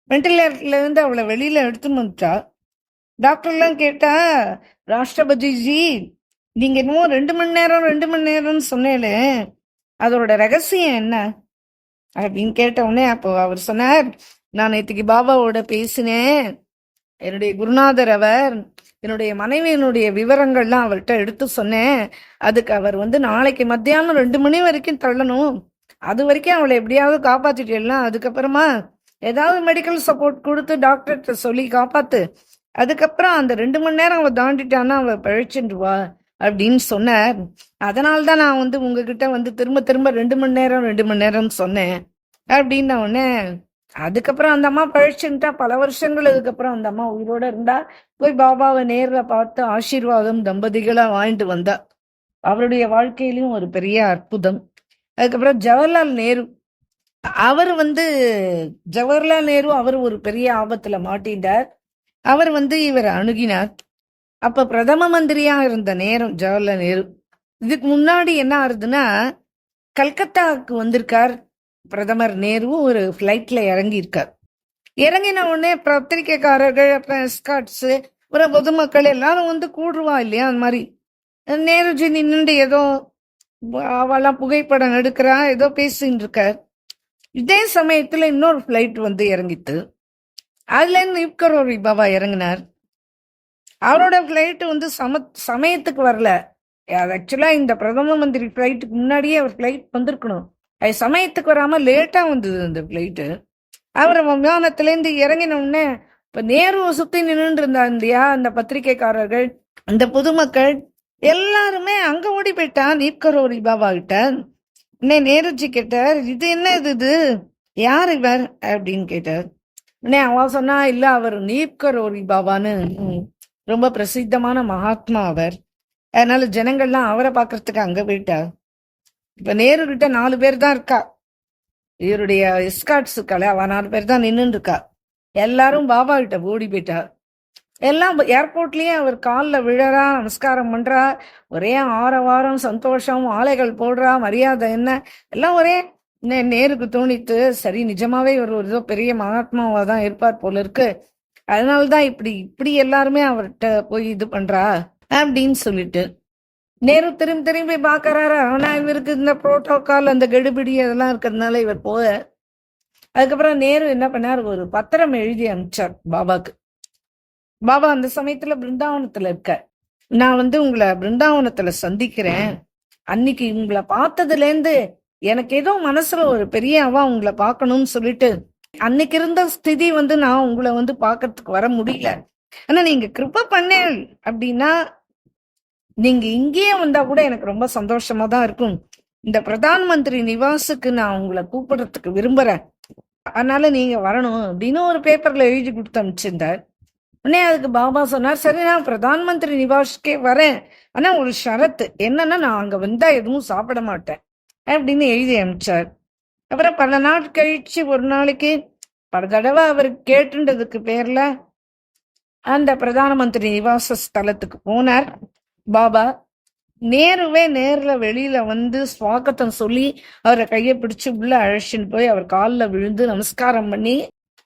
வென்டிலேட்டர்ல இருந்து அவளை வெளியில எடுத்து வந்துட்டா. டாக்டர்லாம் கேட்டா, ராஷ்டிரபதிஜி நீங்க இன்னும் 2 மணி நேரம்னு சொன்னேலே, அதோட ரகசியம் என்ன அப்படின்னு கேட்ட உடனே அப்போ அவர் சொன்னார், நான் நேற்றுக்கு பாபாவோட பேசினேன். என்னுடைய குருநாதர் அவர், என்னுடைய மனைவியினுடைய விவரங்கள்லாம் அவர்கிட்ட எடுத்து சொன்னேன். அதுக்கு அவர் நாளைக்கு மத்தியானம் 2 மணி வரைக்கும் தள்ளணும். அது வரைக்கும் அவளை எப்படியாவது காப்பாத்திட்டேலாம். அதுக்கப்புறமா ஏதாவது மெடிக்கல் சப்போர்ட் கொடுத்து டாக்டர்கிட்ட சொல்லி காப்பாத்து. அதுக்கப்புறம் அந்த 2 மணி நேரம் அவள் தாண்டிட்டான்னா அவள் பழிச்சுடுவா அப்படின்னு சொன்னார். அதனால்தான் நான் உங்ககிட்ட திரும்ப திரும்ப 2 மணி நேரம் சொன்னேன் அப்படின்ன உடனே, அதுக்கப்புறம் அந்த அம்மா பழிச்சுட்டா. பல வருஷங்கள் அதுக்கப்புறம் அந்த அம்மா உயிரோட இருந்தா. போய் பாபாவை நேர்ல பார்த்து ஆசீர்வாதம் தம்பதிகளா வாங்கிட்டு வந்தா. அவருடைய வாழ்க்கையிலும் ஒரு பெரிய அற்புதம். அதுக்கப்புறம் ஜவஹர்லால் நேரு, அவர் ஜவஹர்லால் நேரு அவர் ஒரு பெரிய ஆபத்துல மாட்டின்றார். அவர் இவர் அணுகினார். அப்ப பிரதம மந்திரியா இருந்த நேரம் ஜவஹர்லால் நேரு. இதுக்கு முன்னாடி என்ன ஆகுதுன்னா, கல்கத்தாவுக்கு வந்திருக்கார் பிரதமர் நேரு. ஒரு பிளைட்ல இறங்கி இருக்கார். இறங்கின உடனே பத்திரிகைக்காரர்கள், அப்புறம் எஸ்கார்ட்ஸ், ஒரு பொதுமக்கள் எல்லாரும் கூடுவா இல்லையா, அந்த மாதிரி நேருஜி நின்று ஏதோ அவெல்லாம் புகைப்படம் எடுக்கிறா, ஏதோ பேசின்னு இருக்கார். இதே சமயத்துல இன்னொரு பிளைட் இறங்கிட்டு அதுல இருந்து நிப்கரோரி பாபா இறங்கினார். அவரோட பிளைட் சமயத்துக்கு வரல. ஆக்சுவலா இந்த பிரதம மந்திரி பிளைட்டுக்கு முன்னாடியே அவர் பிளைட் வந்திருக்கணும். அது சமயத்துக்கு வராம லேட்டா வந்தது அந்த பிளைட்டு. அவர் விமானத்துல இருந்து இறங்கின உடனே இப்ப நேருவை சுத்தி நின்று இருந்தார் இல்லையா, அந்த பத்திரிகைக்காரர்கள், அந்த பொதுமக்கள் எல்லாருமே அங்க ஓடி போயிட்டான் நீப்கரோரி பாபா கிட்ட. உடனே நேருஜி கேட்டார், இது என்ன இது, யார் இவர் அப்படின்னு கேட்டார். உடனே அவன் சொன்னா, இல்ல அவர் நீப்கரோரி பாபான்னு ரொம்ப பிரசித்தமான மகாத்மா அவர். அதனால ஜனங்கள்லாம் அவரை பாக்குறதுக்கு அங்க போயிட்டா. இப்ப நேரு கிட்ட 4 பேர் தான் இருக்கா. இவருடைய எஸ்கார்ட்ஸ் இருக்காளே, அவ 4 பேர் தான் நின்று இருக்கா. எல்லாரும் பாபா கிட்ட ஓடி போயிட்டா. எல்லாம் ஏர்போர்ட்லயே அவர் காலில் விழறா, நமஸ்காரம் பண்றா. ஒரே ஆரவாரம், சந்தோஷம், ஆலைகள் போடுறா, மரியாதை என்ன எல்லாம் ஒரே. நேருக்கு தோணித்து, சரி நிஜமாவே இவர் ஒரு ஏதோ பெரிய மகாத்மாவா தான் இருப்பார் போல இருக்கு. அதனாலதான் இப்படி எல்லாருமே அவர்கிட்ட போய் இது பண்றா அப்படின்னு சொல்லிட்டு நேரு திரும்பி பாக்குறாரு. ஆனா இவருக்கு இந்த புரோட்டோகால், அந்த கெடுபிடி அதெல்லாம் இருக்கிறதுனால இவர் போக. அதுக்கப்புறம் நேரு என்ன பண்ணார், ஒரு பத்திரம் எழுதி அனுப்பிச்சார் பாபாக்கு. பாபா அந்த சமயத்துல பிருந்தாவனத்துல இருக்க, நான் உங்களை பிருந்தாவனத்துல சந்திக்கிறேன். அன்னைக்கு உங்களை பார்த்ததுல இருந்து எனக்கு ஏதோ மனசுல ஒரு பெரிய உங்களை பார்க்கணும்னு சொல்லிட்டு, அன்னைக்கு இருந்த ஸ்திதி நான் உங்களை பாக்கிறதுக்கு வர முடியல. ஆனா நீங்க கிருப பண்ணேன் அப்படின்னா நீங்க இங்கேயே வந்தா கூட எனக்கு ரொம்ப சந்தோஷமா தான் இருக்கும். இந்த பிரதான் மந்திரி நிவாசுக்கு நான் உங்களை கூப்பிடுறதுக்கு விரும்புறேன், அதனால நீங்க வரணும் அப்படின்னு ஒரு பேப்பர்ல எழுதி கொடுத்து அனுப்பிச்சிருந்தார். உடனே அதுக்கு பாபா சொன்னார், சரி நான் பிரதான் மந்திரி நிவாஸ்க்கே வரேன், ஆனா ஒரு ஷரத்து என்னன்னா, நான் அங்க வந்தா எதுவும் சாப்பிட மாட்டேன் அப்படின்னு எழுதி அனுப்பிச்சார். அப்புறம் பல நாள் கழிச்சு ஒரு நாளைக்கு பல தடவை அவர் கேட்டுன்றதுக்கு பேர்ல அந்த பிரதான மந்திரி நிவாச ஸ்தலத்துக்கு போனார் பாபா. நேருவே நேர்ல வெளியில ஸ்வாகத்தம் சொல்லி அவரை கையை பிடிச்சு உள்ள அழைச்சின்னு போய் அவர் காலில் விழுந்து நமஸ்காரம் பண்ணி,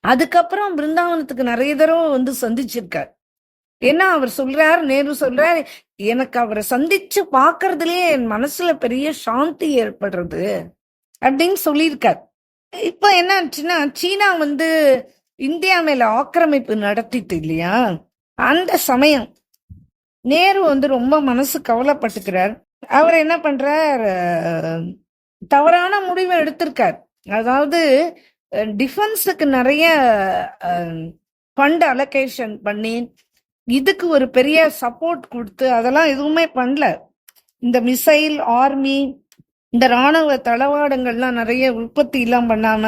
அதுக்கப்புறம் பிருந்தாவனத்துக்கு நிறைய தடவை சந்திச்சிருக்கார். ஏன்னா அவர் சொல்றார், நேரு சொல்றார், எனக்கு அவரை சந்திச்சு பாக்குறதுலயே என் மனசுல பெரிய சாந்தி ஏற்படுறது அப்படின்னு சொல்லியிருக்கார். இப்ப என்ன ஆச்சுன்னா, சீனா வந்து இந்தியா மேல ஆக்கிரமிப்பு நடத்திட்டு இல்லையா, அந்த சமயம் நேரு வந்து ரொம்ப மனசு கவலைப்பட்டுக்கிறார். அவர் என்ன பண்றார், தவறான முடிவை எடுத்திருக்கார். அதாவது டிஃபென்ஸுக்கு நிறைய ஃபண்ட் அலோகேஷன் பண்ணி இதுக்கு ஒரு பெரிய சப்போர்ட் கொடுத்து அதெல்லாம் எதுவுமே பண்ணல. இந்த மிசைல் ஆர்மி இந்த ராணுவ தளவாடங்கள்லாம் நிறைய உற்பத்தி எல்லாம் பண்ணாம,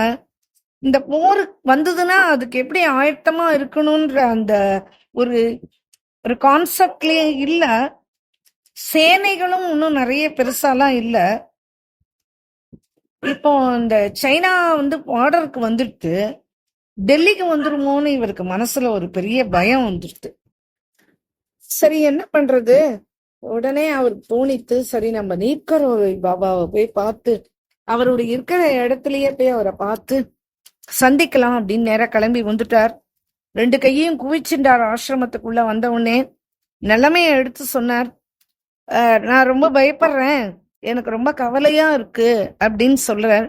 இந்த போர் வந்ததுன்னா அதுக்கு எப்படி ஆயத்தமா இருக்கணும்ன்ற அந்த ஒரு ஒரு கான்செப்ட்லயே இல்ல. சேனைகளும் இன்னும் நிறைய பெருசாலாம் இல்ல. இப்போ இந்த சைனா வந்து பார்டருக்கு வந்துட்டு டெல்லிக்கு வந்துருமோன்னு இவருக்கு மனசுல ஒரு பெரிய பயம் வந்துருது. சரி என்ன பண்றது, உடனே அவருக்கு தோணித்து, சரி நம்ம நீக்கரோவை பாபாவை போய் பார்த்து அவருடைய இருக்கிற இடத்துலயே போய் அவரை பார்த்து சந்திக்கலாம் அப்படின்னு நேரா கிளம்பி வந்துட்டார். 2 கையையும் குவிச்சுட்டார். ஆசிரமத்துக்குள்ள வந்த உடனே நிலைமைய எடுத்து சொன்னார். நான் ரொம்ப பயப்படுறேன், எனக்கு ரொம்ப கவலையா இருக்கு அப்படின்னு சொல்றார்.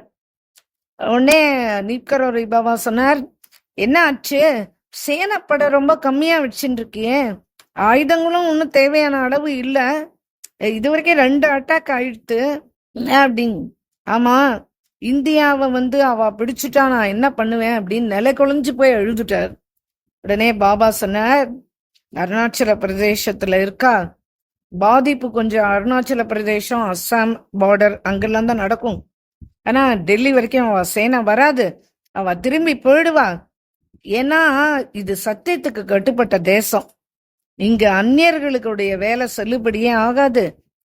உடனே நீக்கரோவை பாபா சொன்னார், என்ன ஆச்சு, சேனப்படை ரொம்ப கம்மியா வச்சுட்டு இருக்கியே, ஆயுதங்களும் ஒன்றும் தேவையான அளவு இல்ல, இது வரைக்கும் 2 அட்டாக் ஆயிடுத்து அப்படின்னு. ஆமா, இந்தியாவை வந்து அவ பிடிச்சுட்டா நான் என்ன பண்ணுவேன் அப்படின்னு நிலை குலைஞ்சு போய் எழுதுட்டார். உடனே பாபா சொன்னார், அருணாச்சல பிரதேசத்துல இருக்கா, பாதிப்பு கொஞ்சம் அருணாச்சல பிரதேசம் அஸ்ஸாம் பார்டர் அங்கெல்லாம் தான் நடக்கும். ஆனா டெல்லி வரைக்கும் அவ சேனை வராது, அவ திரும்பி போயிடுவா. ஏன்னா இது சத்தியத்துக்கு கட்டுப்பட்ட தேசம், இங்க அந்நியர்களுடைய வேலை செல்லுபடியே ஆகாது.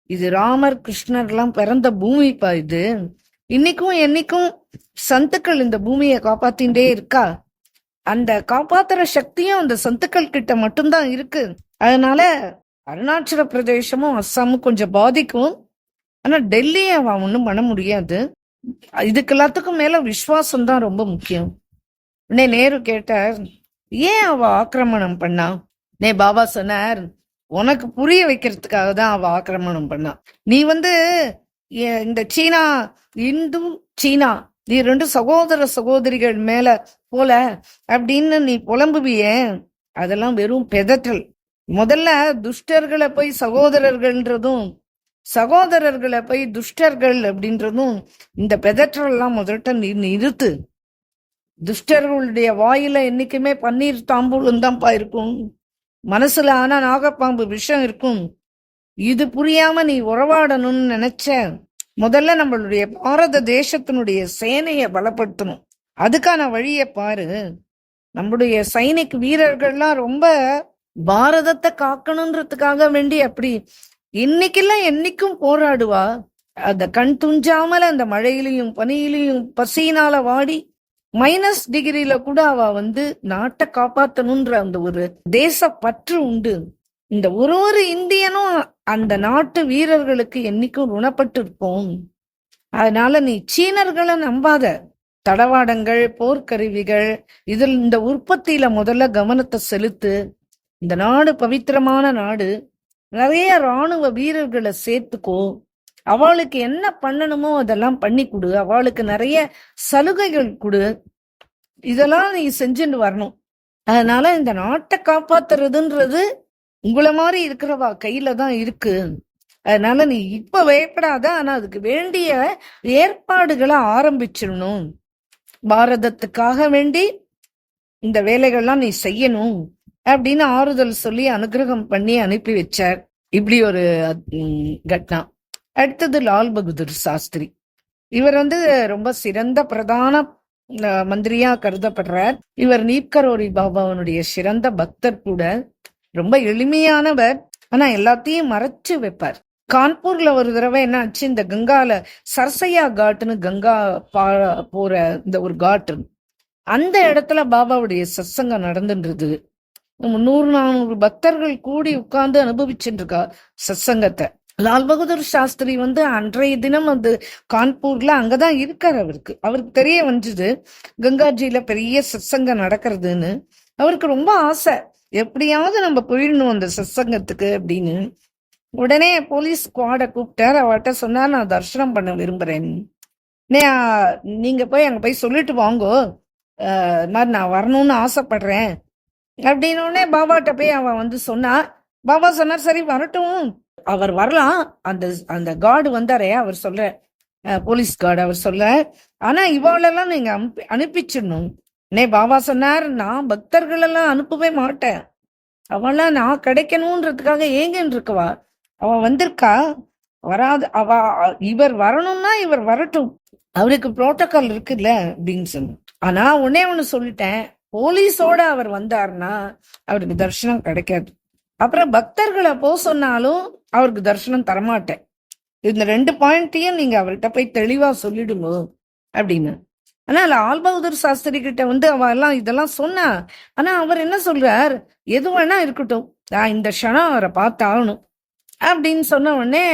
இது ராமர் கிருஷ்ணர் எல்லாம் பிறந்த பூமிப்பா இது. இன்னைக்கும் என்னைக்கும் சந்துக்கள் இந்த பூமியை காப்பாத்தின்றே இருக்கா. அந்த காப்பாத்துற சக்தியும் அந்த சந்துக்கள் கிட்ட மட்டும்தான் இருக்கு. அதனால அருணாச்சல பிரதேசமும் அஸ்ஸாமும் கொஞ்சம் பாதிக்கும், ஆனா டெல்லியை அவன் ஒன்றும் பண்ண முடியாது. இதுக்கு எல்லாத்துக்கும் மேல விசுவாசம் தான் ரொம்ப முக்கியம். உடனே நேரு கேட்டார், ஏன் அவ ஆக்கிரமணம் பண்ணா? பாபா சொன்னார், உனக்கு புரிய வைக்கிறதுக்காக தான் அவ ஆக்கிரமணம் பண்ணா. நீ வந்து இந்த சீனா, இந்து சீனா, நீ 2 சகோதர சகோதரிகள் மேல போல அப்படின்னு நீ புலம்புவியே, அதெல்லாம் வெறும் பெதற்றல். முதல்ல துஷ்டர்களை போய் சகோதரர்கள்ன்றதும் சகோதரர்களை போய் துஷ்டர்கள் அப்படின்றதும் இந்த பெதற்றல் எல்லாம் முதல்ல நீ நிறுத்து. துஷ்டர்களுடைய வாயில என்னைக்குமே பன்னீர் தாம்பூலம் தான்ப்பா இருக்கும், மனசுல ஆனா நாகப்பாம்பு விஷம் இருக்கும். இது புரியாம நீ உறவாடணும்னு நினைச்ச, முதல்ல நம்மளுடைய பாரத தேசத்தினுடைய சேனையை பலப்படுத்தணும், அதுக்கான வழியை பாரு. நம்முடைய சைனிக் வீரர்கள்லாம் ரொம்ப பாரதத்தை காக்கணுன்றதுக்காக வேண்டி அப்படி இன்னைக்கெல்லாம் என்னைக்கும் போராடுவா. அந்த கண் துஞ்சாமல அந்த மழையிலையும் பனியிலையும் பசியினால வாடி -டிகிரில கூட அவ வந்து நாட்டை காப்பாத்தணும்ன்ற அந்த ஒரு தேச பற்று உண்டு. இந்த ஒரு இந்தியனும் அந்த நாட்டு வீரர்களுக்கு என்னைக்கும் ருணப்பட்டு இருப்போம். அதனால நீ சீனர்களை நம்பாத. தளவாடங்கள் போர்க்கருவிகள் இதில் இந்த உற்பத்தியில முதல்ல கவனத்தை செலுத்து. இந்த நாடு பவித்திரமான நாடு, நிறைய ராணுவ வீரர்களை சேர்த்துக்கோ, அவளுக்கு என்ன பண்ணணுமோ அதெல்லாம் பண்ணி கொடு, அவளுக்கு நிறைய சலுகைகள் கொடு, இதெல்லாம் நீ செஞ்சுட்டு வரணும். அதனால இந்த நாட்டை காப்பாத்துறதுன்றது உங்களை மாதிரி இருக்கிறவா கையில தான் இருக்கு. அதனால நீ இப்ப பயப்படாத, ஆனா அதுக்கு வேண்டிய ஏற்பாடுகளை ஆரம்பிச்சிடணும். பாரதத்துக்காக வேண்டி இந்த வேலைகள்லாம் நீ செய்யணும் அப்படின்னு ஆறுதல் சொல்லி அனுகிரகம் பண்ணி அனுப்பி வச்சார். இப்படி ஒரு கட்னா. அடுத்தது லால் பகதூர் சாஸ்திரி. இவர் வந்து ரொம்ப சிறந்த பிரதான மந்திரியா கருதப்படுறார். இவர் நீப்கரோரி பாபாவனுடைய சிறந்த பக்தர் கூட. ரொம்ப எளிமையானவர், ஆனா எல்லாத்தையும் மறைச்சு வைப்பார். கான்பூர்ல ஒரு தடவை என்ன ஆச்சு, இந்த கங்கால சரசையா காட்டுன்னு கங்கா போற இந்த ஒரு காட்டு, அந்த இடத்துல பாபாவுடைய சத்சங்கம் நடந்துன்றது. 300-400 பக்தர்கள் கூடி உட்கார்ந்து அனுபவிச்சுட்டு இருக்கா சத்சங்கத்தை. லால் பகதூர் சாஸ்திரி வந்து அன்றைய தினம் வந்து கான்பூர்ல அங்கதான் இருக்காரு. அவருக்கு தெரிய வந்தது கங்காஜியில பெரிய சத்சங்கம் நடக்கிறதுன்னு. அவருக்கு ரொம்ப ஆசை, எப்படியாவது நம்ம போயிடணும் அந்த சத்சங்கத்துக்கு அப்படின்னு. உடனே போலீஸ் ஸ்குவாட கூப்பிட்டார். அவர்கிட்ட சொன்னார், நான் தரிசனம் பண்ண விரும்புறேன், நீங்க போய் அங்க போய் சொல்லிட்டு வாங்கோ, இது மாதிரி நான் வரணும்னு ஆசைப்படுறேன் அப்படின்னு. உடனே பாபாட்ட போய் அவன் வந்து சொன்னா. பாபா சொன்னார், சரி வரட்டும், அவர் வரலாம். அந்த அந்த கார்டு வந்தாரே, அவர் சொல்ற போலீஸ் கார்டு, அவர் சொல்ல, ஆனா இவாளெல்லாம் நீங்க அனுப்பிச்சிடணும். பாபா சொன்னார், நான் பக்தர்கள் எல்லாம் அனுப்பவே மாட்டேன். அவெல்லாம் நான் கிடைக்கணும்ன்றதுக்காக ஏங்கன்னு இருக்கவா, அவ வந்திருக்கா, வராது. இவர் வரணும்னா இவர் வரட்டும், அவருக்கு புரோட்டோகால் இருக்குல்ல அப்படின்னு சொன்ன. ஆனா ஒன்னே ஒண்ணு சொல்லிட்டேன், போலீஸோட அவர் வந்தாருன்னா அவருக்கு தரிசனம் கிடைக்காது. அப்புறம் பக்தர்களை போ சொன்னாலும் அவருக்கு தரிசனம் தரமாட்டேன். இந்த 2 பாயிண்ட்டையும் நீங்க அவர்கிட்ட போய் தெளிவா சொல்லிடுங்க அப்படின்னு. ஆனா லால் பகதூர் சாஸ்திரி கிட்ட வந்து அவ எல்லாம் இதெல்லாம் சொன்னா. ஆனா அவர் என்ன சொல்றார், எது வேணா இருக்கட்டும், நான் இந்த க்ஷணம் அவரை பார்த்தாகணும் அப்படின்னு சொன்ன உடனே,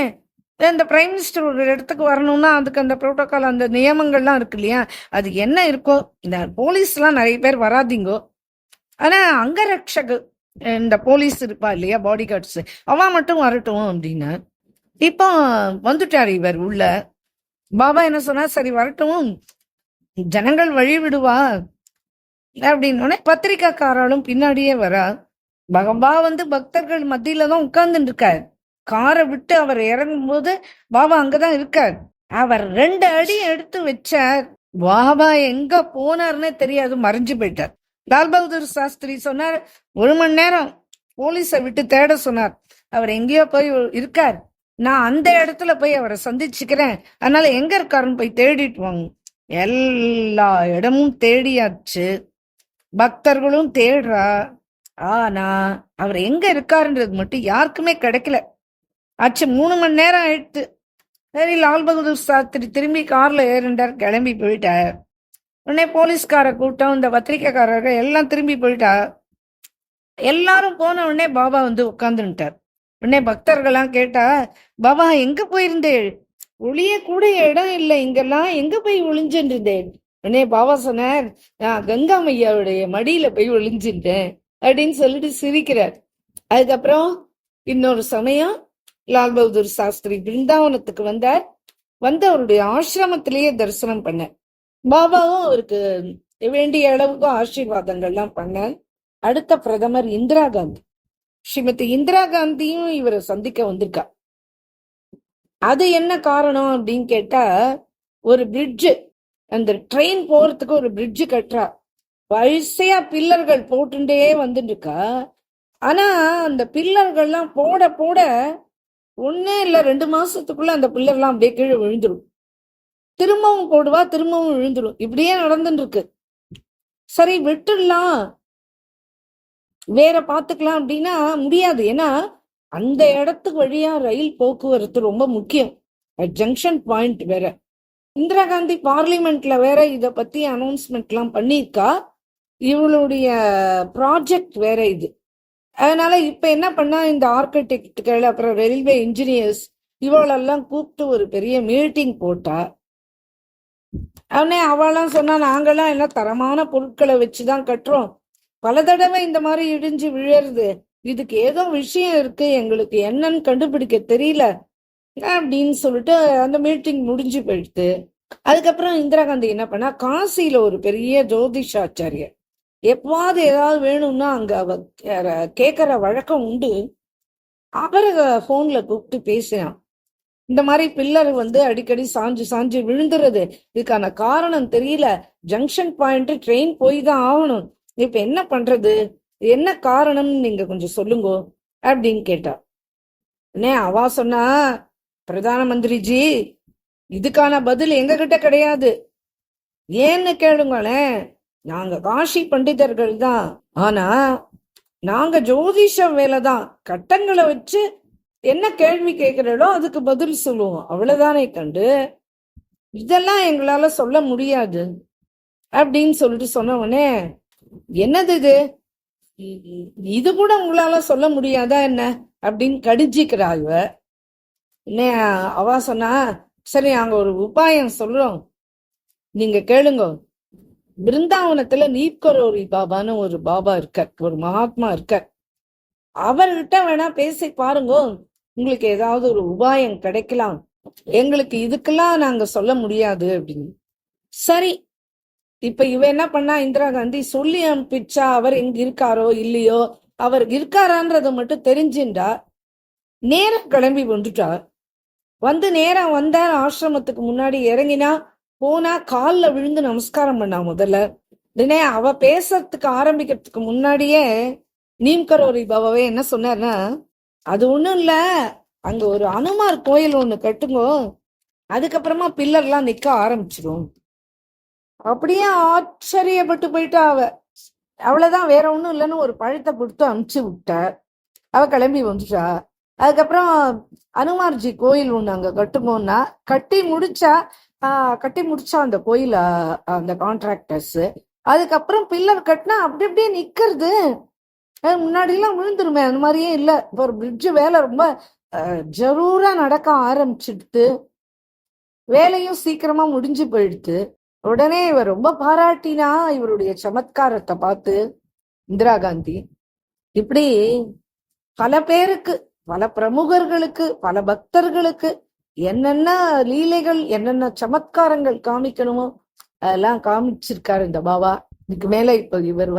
இந்த பிரைம் மினிஸ்டர் ஒரு இடத்துக்கு வரணும்னா அதுக்கு அந்த புரோட்டோகால், அந்த நியமங்கள்லாம் இருக்கு இல்லையா, அது என்ன இருக்கோ. இந்த போலீஸ் எல்லாம் நிறைய பேர் வராதிங்கோ, ஆனா அங்கரட்சகு இந்த போலீஸ் இருப்பா இல்லையா, பாடி கார்ட்ஸ், அவன் மட்டும் வரட்டும் அப்படின்னு. இப்போ வந்துட்டாரு இவர் உள்ள. பாபா என்ன சொன்னா, சரி வரட்டும், ஜனங்கள் வழி விடுவா அப்படின்னு. பத்திரிக்காக்காராலும் பின்னாடியே வரா. பகவா வந்து பக்தர்கள் மத்தியில தான் உட்கார்ந்துட்டு இருக்கார். காரை விட்டு அவர் இறங்கும் போது பாபா அங்கதான் இருக்கார். அவர் 2 அடி எடுத்து வச்சார், பாபா எங்க போனார்னே தெரியாது, மறைஞ்சு போயிட்டார். லால் பகதூர் சாஸ்திரி சொன்னார், 1 மணி நேரம் போலீஸ விட்டு தேட சொன்னார், அவர் எங்கேயோ போய் இருக்கார், நான் அந்த இடத்துல போய் அவரை சந்திச்சுக்கிறேன், அதனால எங்க இருக்காருன்னு போய் தேடிட்டு வாங்க. எல்லா இடமும் தேடியாச்சு, பக்தர்களும் தேடுறா, ஆனா அவர் எங்க இருக்காருன்றது மட்டும் யாருக்குமே கிடைக்கல. ஆச்சு 3 மணி நேரம் ஆயிடுத்து. சரி, லால் பகதூர் சாஸ்திரி திரும்பி கார்ல ஏறிண்டார், கிளம்பி போயிட்டார். உடனே போலீஸ்கார கூட்டம், இந்த பத்திரிக்கைக்காரர்கள் எல்லாம் திரும்பி போயிட்டா. எல்லாரும் போன உடனே பாபா வந்து உட்கார்ந்துட்டார். உடனே பக்தர்கள்லாம் கேட்டா, பாபா எங்க போயிருந்தேன், ஒளிய கூட இடம் இல்லை, இங்கெல்லாம் எங்க போய் ஒளிஞ்சிருந்தேன். உடனே பாபா சொன்னார், நான் கங்கா மையாவுடைய மடியில போய் ஒளிஞ்சிட்டேன் அப்படின்னு சொல்லிட்டு சிரிக்கிறார். அதுக்கப்புறம் இன்னொரு சமயம் லால் பகதூர் சாஸ்திரி பிருந்தாவனத்துக்கு வந்தார். வந்து அவருடைய ஆசிரமத்திலேயே தரிசனம் பண்ணார். பாபாவும் அவருக்கு வேண்டிய அளவுக்கு ஆசீர்வாதங்கள்லாம் பண்ணார். அடுத்த பிரதமர் இந்திரா காந்தி, ஸ்ரீமதி இந்திரா காந்தியும் இவரை சந்திக்க வந்திருக்கா. அது என்ன காரணம் அப்படின்னு கேட்டா, ஒரு பிரிட்ஜு, அந்த ட்ரெயின் போறதுக்கு ஒரு பிரிட்ஜு கட்டுறா. வரிசையா பில்லர்கள் போட்டுட்டே வந்துட்டு இருக்கா. ஆனா அந்த பில்லர்கள்லாம் போட போட 1 இல்ல 2 மாசத்துக்குள்ள அந்த பில்லர்லாம் அப்படியே கீழே விழுந்துடும். திரும்பவும் போடுவா, திரும்பவும் விழுந்துடும். இப்படியே நடந்துட்டு இருக்கு. சரி விட்டுடலாம், வேற பாத்துக்கலாம் அப்படின்னா முடியாது. ஏன்னா அந்த இடத்துக்கு வழியா ரயில் போக்குவரத்து ரொம்ப முக்கியம். ஜங்ஷன் பாயிண்ட் வேற. இந்திரா காந்தி பார்லிமெண்ட்ல வேற இத பத்தி அனௌன்ஸ்மெண்ட் எல்லாம் பண்ணிருக்கா. இவளுடைய ப்ராஜெக்ட் வேற இது. அதனால இப்ப என்ன பண்ணா, இந்த ஆர்கிடெக்டுகள் அப்புறம் ரயில்வே இன்ஜினியர்ஸ் இவளெல்லாம் கூப்பிட்டு ஒரு பெரிய மீட்டிங் போட்டா. அவனே அவெல்லாம் சொன்னா, நாங்கெல்லாம் என்ன தரமான பொருட்களை வச்சுதான் கட்டுறோம், பல தடவை இந்த மாதிரி இடிஞ்சு விழருது, இதுக்கு ஏதோ விஷயம் இருக்கு, எங்களுக்கு என்னன்னு கண்டுபிடிக்க தெரியல அப்படின்னு சொல்லிட்டு அந்த மீட்டிங் முடிஞ்சு போயிடுது. அதுக்கப்புறம் இந்திரா காந்தி என்ன பண்ணா, காசியில ஒரு பெரிய ஜோதிஷாச்சாரியர், எப்பாவது ஏதாவது வேணும்னா அங்க அவ கேக்குற வழக்கம் உண்டு, அவரை போன்ல கூப்பிட்டு பேசினான். இந்த மாதிரி பில்லர் வந்து அடிக்கடி சாஞ்சு சாஞ்சு விழுந்துறது, இதுக்கான காரணம் தெரியல, ஜங்ஷன் பாயிண்ட் ட்ரெயின் போய் தான் ஆகணும், இப்ப என்ன பண்றது, என்ன காரணம்னு நீங்க கொஞ்சம் சொல்லுங்க அப்படின்னு கேட்டா. அவா சொன்னா, பிரதான மந்திரிஜி, இதுக்கான பதில் எங்க கிட்ட கிடையாது, ஏன்னு கேளுங்களேன், நாங்க காஷி பண்டிதர்கள் தான், ஆனா நாங்க ஜோதிஷ வேலைதான், கட்டங்களை வச்சு என்ன கேள்வி கேட்கிறோ அதுக்கு பதில் சொல்லுவோம், அவ்வளவுதானே கண்டு, இதெல்லாம் எங்களால சொல்ல முடியாது அப்படின்னு சொல்லிட்டு சொன்ன உடனே, என்னது இது கூட உங்களால சொல்ல முடியாதா என்ன அப்படின்னு கடிஞ்சிக்கிறா இவ. அவ சொன்னா, சரி நாங்க ஒரு உபாயம் சொல்றோம், நீங்க கேளுங்க, பிருந்தாவனத்துல நீப்கரோரி பாபான்னு ஒரு பாபா இருக்கார், ஒரு மகாத்மா இருக்கார். அவர்கிட்ட வேணா பேசி பாருங்க, உங்களுக்கு ஏதாவது ஒரு உபாயம் கிடைக்கலாம். எங்களுக்கு இதுக்கெல்லாம் நாங்க சொல்ல முடியாது அப்படின்னு. சரி, இப்ப இவ என்ன பண்ணா, இந்திரா காந்தி சொல்லி அனுப்பிச்சா அவர் எங்க இருக்காரோ இல்லையோ, அவர் இருக்காரான்றத மட்டும் தெரிஞ்சுண்டா நேரம் கிளம்பி வந்துட்டா. வந்து நேரம் வந்தார், ஆசிரமத்துக்கு முன்னாடி இறங்கினா, போனா காலில் விழுந்து நமஸ்காரம் பண்ணா. முதல்ல உடனே அவ பேசுறதுக்கு ஆரம்பிக்கிறதுக்கு முன்னாடியே நீம்கரோரி பாபாவே என்ன சொன்னார்னா, அது ஒண்ணும் இல்ல, அங்க ஒரு அனுமார் கோயில் ஒண்ணு கட்டுங்கோ, அதுக்கப்புறமா பில்லர்லாம் நிக்க ஆரம்பிச்சிடும். அப்படியே ஆச்சரியப்பட்டு போயிட்டா அவ. அவ்வளவுதான், வேற ஒண்ணும் இல்லைன்னு ஒரு பழத்தை கொடுத்து அனுப்பிச்சு விட்ட. அவ கிளம்பி வந்துட்டா. அதுக்கப்புறம் அனுமார்ஜி கோயில் ஒண்ணு அங்க கட்டுமோன்னா கட்டி முடிச்சா அந்த கோயில அந்த கான்ட்ராக்டர்ஸ். அதுக்கப்புறம் பில்லர் கட்டினா அப்படி அப்படியே நிக்கிறது. முன்னாடி எல்லாம் விழுந்துருமே, அந்த மாதிரியே இல்ல. இப்போ ஒரு பிரிட்ஜ் வேலை ரொம்ப ஜரூரா நடக்க ஆரம்பிச்சுடுத்து, வேலையும் சீக்கிரமா முடிஞ்சு போயிடுத்து. உடனே இவர் ரொம்ப பாராட்டினா இவருடைய சமத்காரத்தை பார்த்து இந்திரா காந்தி. இப்படி பல பேருக்கு, பல பிரமுகர்களுக்கு, பல பக்தர்களுக்கு என்னென்ன லீலைகள், என்னென்ன சமத்காரங்கள் காமிக்கணுமோ அதெல்லாம் காமிச்சிருக்காரு இந்த பாபா. இதுக்கு மேல இப்ப இவர்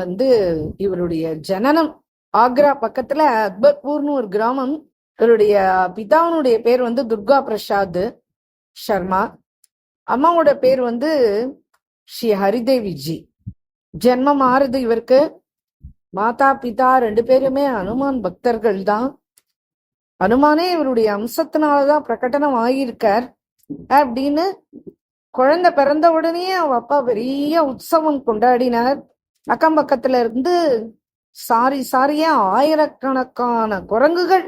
இவருடைய ஜனனம் ஆக்ரா பக்கத்துல அக்பர்பூர்னு ஒரு கிராமம். இவருடைய பிதாவுடைய பேர் துர்கா பிரசாத் சர்மா. அம்மாவோட பேர் ஸ்ரீ ஹரிதேவிஜி. ஜென்மம் ஆறுது இவருக்கு. மாதா பிதா ரெண்டு பேருமே அனுமான் பக்தர்கள் தான். அனுமானே இவருடைய அம்சத்தினாலதான் பிரகடனம் ஆகியிருக்கார் அப்படின்னு. குழந்தை பிறந்த உடனே அவ அப்பா பெரிய உற்சவம் கொண்டாடினார். அக்கம் பக்கத்துல இருந்து சாரியா ஆயிரக்கணக்கான குரங்குகள்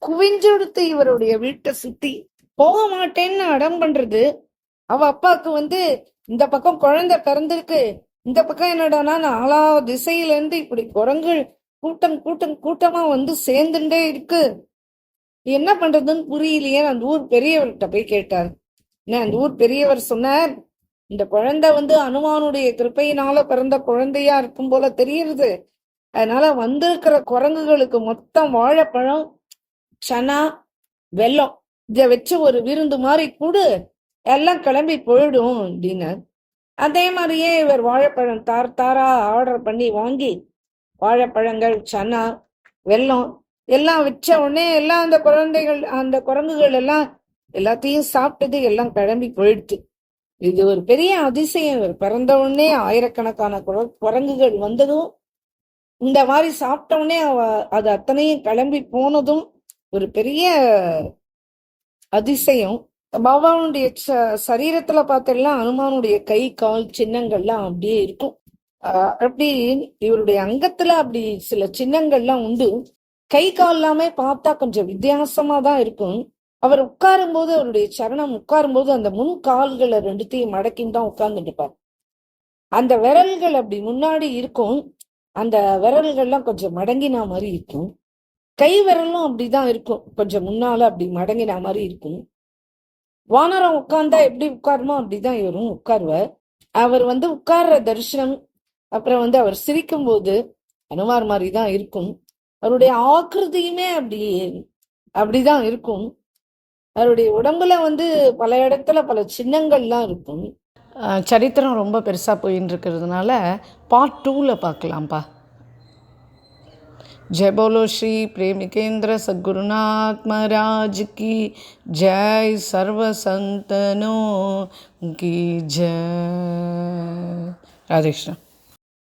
குவிஞ்செடுத்து இவருடைய வீட்டை சுத்தி போக மாட்டேன்னு அடம் பண்றது. அவ அப்பாவுக்கு இந்த பக்கம் குழந்தை பிறந்திருக்கு, இந்த பக்கம் என்னடானா 4 திசையில இருந்து இப்படி குரங்குகள் கூட்டமா சேர்ந்துட்டே இருக்கு, என்ன பண்றதுன்னு புரியலையே. அந்த ஊர் பெரியவர்கிட்ட போய் கேட்டார். அந்த ஊர் பெரியவர் சொன்னார், இந்த குழந்தை அனுமானுடைய கிருப்பையினால பிறந்த குழந்தையா இருக்கும் போல தெரியுது. அதனால வந்திருக்கிற குரங்குகளுக்கு மொத்தம் வாழைப்பழம், சனா, வெல்லம் இத வச்சு ஒரு விருந்து மாதிரி கூடு, எல்லாம் கிளம்பி போயிடும் அப்படின்னு. அதே மாதிரியே இவர் வாழைப்பழம் தாரா ஆர்டர் பண்ணி வாங்கி வாழைப்பழங்கள், சனா, வெல்லம் எல்லாம் வச்ச உடனே எல்லாம் அந்த குரங்குகள் எல்லாம் எல்லாத்தையும் சாப்பிட்டது, எல்லாம் கிளம்பி போயிடுச்சு. இது ஒரு பெரிய அதிசயம். இவர் பிறந்த உடனே ஆயிரக்கணக்கான குரங்குகள் வந்ததும், இந்த மாதிரி சாப்பிட்ட உடனே அது அத்தனையும் கிளம்பி போனதும் ஒரு பெரிய அதிசயம். பாபாவுடைய சரீரத்துல பார்த்தெல்லாம் அனுமானுடைய கை கால் சின்னங்கள்லாம் அப்படியே இருக்கும். அப்படி இவருடைய அங்கத்துல அப்படி சில சின்னங்கள்லாம் உண்டு. கை கால் எல்லாமே பார்த்தா கொஞ்சம் வித்தியாசமா தான் இருக்கும். அவர் உட்காரும் போது, அவருடைய சரணம் உட்காரும் போது அந்த முன் கால்களை ரெண்டுத்தையும் மடக்கின்னு தான் உட்கார்ந்துட்டு இருப்பார். அந்த விரல்கள் அப்படி முன்னாடி இருக்கும், அந்த விரல்கள்லாம் கொஞ்சம் மடங்கினா மாதிரி இருக்கும். கை விரலும் அப்படிதான் இருக்கும், கொஞ்சம் முன்னால அப்படி மடங்கினா மாதிரி இருக்கும். வானரம் உட்கார்ந்தா எப்படி உட்காருமோ அப்படிதான் இவரும் உட்காருவார். அவர் உட்கார்ற தரிசனம், அப்புறம் அவர் சிரிக்கும் போது அனுமார் மாதிரி தான் இருக்கும். அவருடைய ஆக்கிருதியுமே அப்படிதான் இருக்கும். அவருடைய உடம்புல பல இடத்துல பல சின்னங்கள்லாம் இருக்கும். சரித்திரம் ரொம்ப பெருசா போயின்னு இருக்கிறதுனால பார்ட் 2ல பார்க்கலாம்ப்பா. जय बोलो श्री प्रेमिकेंद्र सद्गुरुनाथ महाराज की जय, सर्व संतनों की जय. राधे कृष्ण.